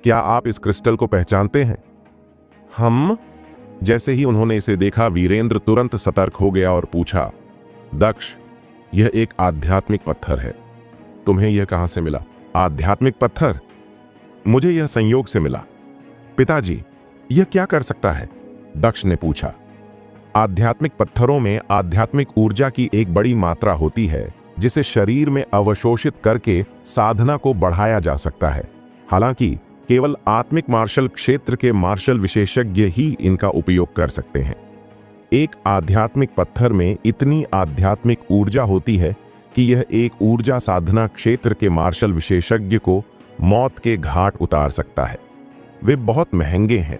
Speaker 1: क्या आप इस क्रिस्टल को पहचानते हैं? हम? जैसे ही उन्होंने इसे देखा, वीरेंद्र तुरंत सतर्क हो गया और पूछा, दक्ष, यह एक आध्यात्मिक पत्थर है। तुम्हें यह कहां से मिला? आध्यात्मिक पत्थर? मुझे यह संयोग से मिला। पिताजी, यह क्या कर सकता है? दक्ष ने पूछा। आध्यात्मिक पत्थरों में आध्यात्मिक ऊर्जा की एक बड़ी मात्रा होती है, जिसे शरीर में अवशोषित करके साधना को बढ़ाया जा सकता है। हालांकि केवल आत्मिक मार्शल क्षेत्र के मार्शल विशेषज्ञ ही इनका उपयोग कर सकते हैं। एक आध्यात्मिक पत्थर में इतनी आध्यात्मिक ऊर्जा होती है कि यह एक ऊर्जा साधना क्षेत्र के मार्शल विशेषज्ञ को मौत के घाट उतार सकता है। वे बहुत महंगे हैं।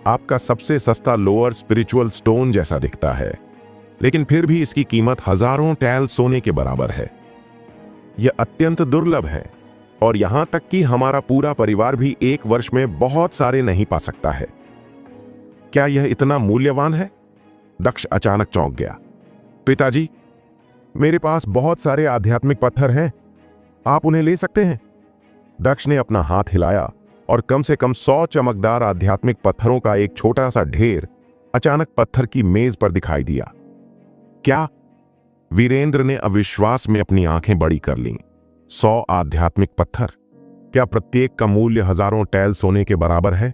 Speaker 1: आपका सबसे सस्ता लोअर स्पिरिचुअल स्टोन जैसा दिखता है, लेकिन फिर भी इसकी कीमत हजारों टैल सोने के बराबर है। यह अत्यंत दुर्लभ है और यहां तक कि हमारा पूरा परिवार भी 1 वर्ष में बहुत सारे नहीं पा सकता है। क्या यह इतना मूल्यवान है? दक्ष अचानक चौंक गया। पिताजी, मेरे पास बहुत सारे आध्यात्मिक पत्थर हैं, आप उन्हें ले सकते हैं। दक्ष ने अपना हाथ हिलाया और कम से कम 100 चमकदार आध्यात्मिक पत्थरों का एक छोटा सा ढेर अचानक पत्थर की मेज पर दिखाई दिया। क्या? वीरेंद्र ने अविश्वास में अपनी आंखें बड़ी कर लीं। 100 आध्यात्मिक पत्थर? क्या प्रत्येक का मूल्य हजारों टैल सोने के बराबर है?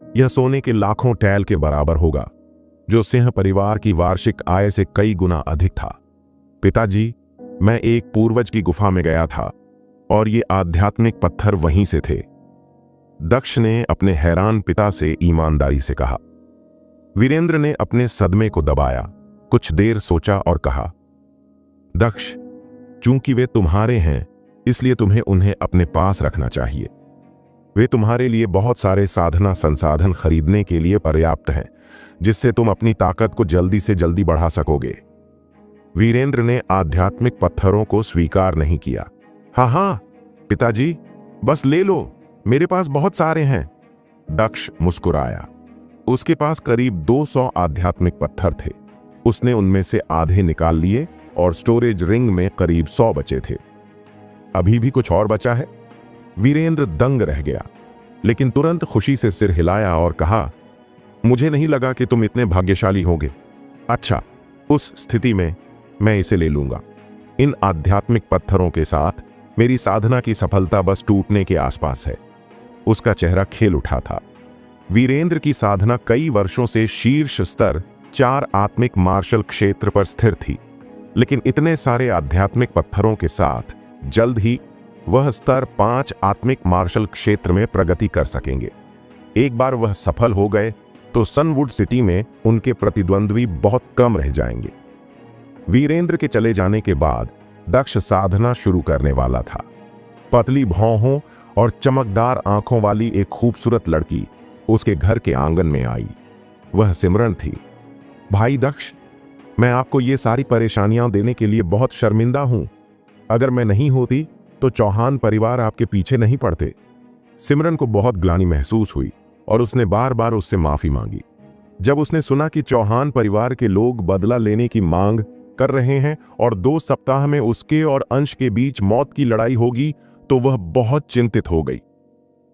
Speaker 1: यह सोने के लाखों टैल के बराबर होगा, जो सिंह परिवार की वार्षिक आय से कई गुना अधिक था। पिताजी, मैं एक पूर्वज की गुफा में गया था और ये आध्यात्मिक पत्थर वहीं से थे, दक्ष ने अपने हैरान पिता से ईमानदारी से कहा। वीरेंद्र ने अपने सदमे को दबाया, कुछ देर सोचा और कहा, दक्ष, चूंकि वे तुम्हारे हैं, इसलिए तुम्हें उन्हें अपने पास रखना चाहिए। वे तुम्हारे लिए बहुत सारे साधना संसाधन खरीदने के लिए पर्याप्त हैं, जिससे तुम अपनी ताकत को जल्दी से जल्दी बढ़ा सकोगे। वीरेंद्र ने आध्यात्मिक पत्थरों को स्वीकार नहीं किया। हाँ पिताजी, बस ले लो, मेरे पास बहुत सारे हैं। दक्ष मुस्कुराया। उसके पास करीब 200 आध्यात्मिक पत्थर थे। उसने उनमें से आधे निकाल लिए और स्टोरेज रिंग में करीब 100 बचे थे। अभी भी कुछ और बचा है? वीरेंद्र दंग रह गया, लेकिन तुरंत खुशी से सिर हिलाया और कहा, मुझे नहीं लगा कि तुम इतने भाग्यशाली होगे। अच्छा, उस स्थिति में मैं इसे ले लूंगा। इन आध्यात्मिक पत्थरों के साथ मेरी साधना की सफलता बस टूटने के आसपास है। उसका चेहरा खिल उठा था। वीरेंद्र की साधना कई वर्षों से शीर्ष स्तर 4 आत्मिक मार्शल क्षेत्र पर स्थिर थी, लेकिन इतने सारे आध्यात्मिक पत्थरों के साथ जल्द ही वह स्तर 5 आत्मिक मार्शल क्षेत्र में प्रगति कर सकेंगे। एक बार वह सफल हो गए तो सनवुड सिटी में उनके प्रतिद्वंद्वी बहुत कम रह जाएंगे। वीरेंद्र के चले जाने के बाद दक्ष साधना शुरू करने वाला था। पतली भौहों और चमकदार आंखों वाली एक खूबसूरत लड़की उसके घर के आंगन में आई। वह सिमरन थी। भाई दक्ष, मैं आपको ये सारी परेशानियां देने के लिए बहुत शर्मिंदा हूं। अगर मैं नहीं होती तो चौहान परिवार आपके पीछे नहीं पड़ते। सिमरन को बहुत ग्लानि महसूस हुई और उसने बार बार उससे माफी मांगी। जब उसने सुना कि चौहान परिवार के लोग बदला लेने की मांग कर रहे हैं और 2 सप्ताह में उसके और अंश के बीच मौत की लड़ाई होगी, तो वह बहुत चिंतित हो गई।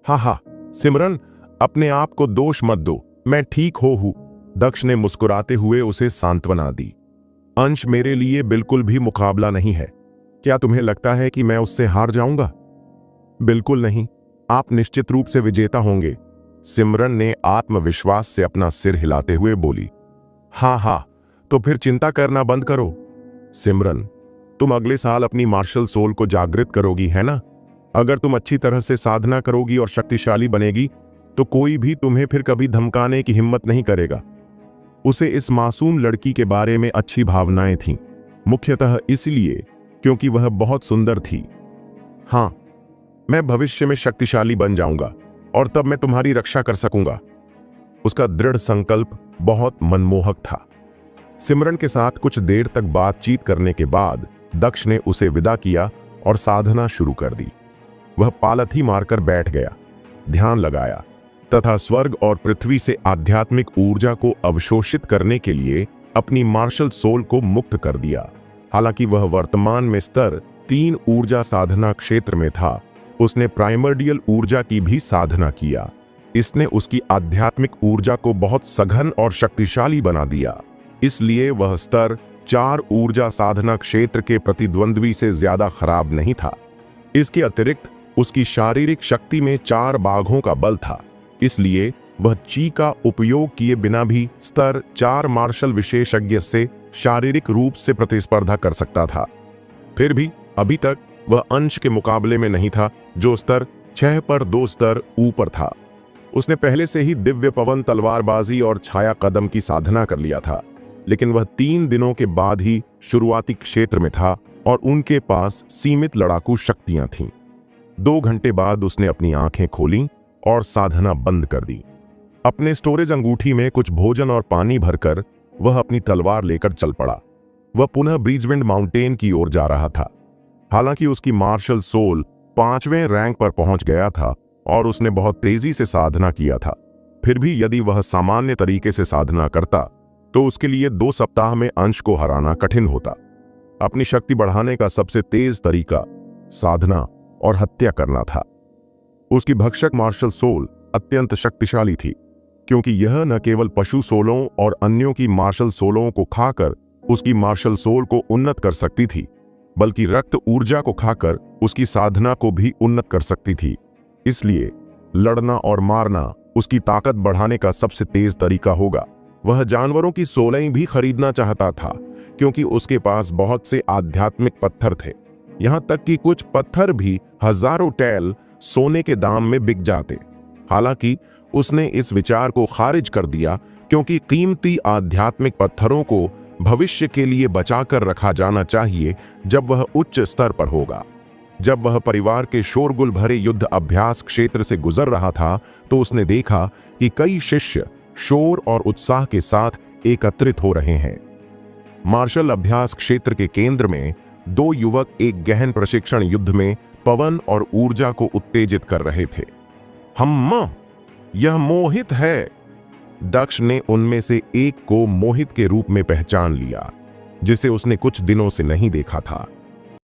Speaker 1: हाँ सिमरन, अपने आप को दोष मत दो, मैं ठीक हूं। दक्ष ने मुस्कुराते हुए उसे सांत्वना दी। अंश मेरे लिए बिल्कुल भी मुकाबला नहीं है। क्या तुम्हें लगता है कि मैं उससे हार जाऊंगा? बिल्कुल नहीं, आप निश्चित रूप से विजेता होंगे। सिमरन ने आत्मविश्वास से अपना सिर हिलाते हुए बोली। हाँ, तो फिर चिंता करना बंद करो। सिमरन, तुम अगले साल अपनी मार्शल सोल को जागृत करोगी, है ना? अगर तुम अच्छी तरह से साधना करोगी और शक्तिशाली बनेगी तो कोई भी तुम्हें फिर कभी धमकाने की हिम्मत नहीं करेगा। उसे इस मासूम लड़की के बारे में अच्छी भावनाएं थीं, मुख्यतः इसलिए क्योंकि वह बहुत सुंदर थी। हाँ, मैं भविष्य में शक्तिशाली बन जाऊंगा और तब मैं तुम्हारी रक्षा कर सकूंगा। उसका दृढ़ संकल्प बहुत मनमोहक था। सिमरन के साथ कुछ देर तक बातचीत करने के बाद दक्ष ने उसे विदा किया और साधना शुरू कर दी। वह पालथी मारकर बैठ गया, ध्यान लगाया तथा स्वर्ग और पृथ्वी से आध्यात्मिक ऊर्जा को अवशोषित करने के लिए अपनी मार्शल सोल को मुक्त कर दिया। हालांकि वह वर्तमान में स्तर 3 ऊर्जा साधना क्षेत्र में था, उसने प्राइमर्डियल ऊर्जा की भी साधना किया। इसने उसकी आध्यात्मिक ऊर्जा को बहुत सघन और शक्तिशाली बना दिया, इसलिए वह स्तर 4 ऊर्जा साधना क्षेत्र के प्रतिद्वंद्वी से ज्यादा खराब नहीं था। इसके अतिरिक्त उसकी शारीरिक शक्ति में 4 बाघों का बल था, इसलिए वह ची का उपयोग किए बिना भी स्तर 4 मार्शल विशेषज्ञ से शारीरिक रूप से प्रतिस्पर्धा कर सकता था। फिर भी अभी तक वह अंश के मुकाबले में नहीं था, जो स्तर 6 पर 2 स्तर ऊपर था। उसने पहले से ही दिव्य पवन तलवारबाजी और छाया कदम की साधना कर लिया था, लेकिन वह 3 दिनों के बाद ही शुरुआती क्षेत्र में था और उनके पास सीमित लड़ाकू शक्तियां थीं। 2 घंटे बाद उसने अपनी आंखें खोलीं और साधना बंद कर दी। अपने स्टोरेज अंगूठी में कुछ भोजन और पानी भरकर वह अपनी तलवार लेकर चल पड़ा। वह पुनः ब्रीजविंड माउंटेन की ओर जा रहा था। हालांकि उसकी मार्शल सोल 5वें रैंक पर पहुंच गया था और उसने बहुत तेजी से साधना किया था, फिर भी यदि वह सामान्य तरीके से साधना करता तो उसके लिए 2 सप्ताह में अंश को हराना कठिन होता। अपनी शक्ति बढ़ाने का सबसे तेज तरीका साधना और हत्या करना था। उसकी भक्षक मार्शल सोल अत्यंत शक्तिशाली थी, क्योंकि यह न केवल पशु सोलों और अन्यों की मार्शल सोलों को खाकर उसकी मार्शल सोल को उन्नत कर सकती थी, बल्कि रक्त ऊर्जा को खाकर उसकी साधना को भी उन्नत कर सकती थी। इसलिए लड़ना और मारना उसकी ताकत बढ़ाने का सबसे तेज तरीका होगा। वह जानवरों की सोलें भी खरीदना चाहता था, क्योंकि उसके पास बहुत से आध्यात्मिक पत्थर थे। यहां तक कि कुछ पत्थर भी हजारों टैल सोने के दाम में बिक जाते। हालांकि उसने इस विचार को खारिज कर दिया, क्योंकि कीमती आध्यात्मिक पत्थरों को भविष्य के लिए बचाकर रखा जाना चाहिए, जब वह उच्च स्तर पर होगा। जब वह परिवार के शोरगुल भरे युद्ध अभ्यास क्षेत्र से गुजर रहा था, तो उसने देखा कि कई शिष्य शोर और उत्साह के साथ एकत्रित हो रहे हैं। मार्शल अभ्यास क्षेत्र के केंद्र में 2 युवक एक गहन प्रशिक्षण युद्ध में पवन और ऊर्जा को उत्तेजित कर रहे थे। हम्मा, यह मोहित है। दक्ष ने उनमें से एक को मोहित के रूप में पहचान लिया, जिसे उसने कुछ दिनों से नहीं देखा था।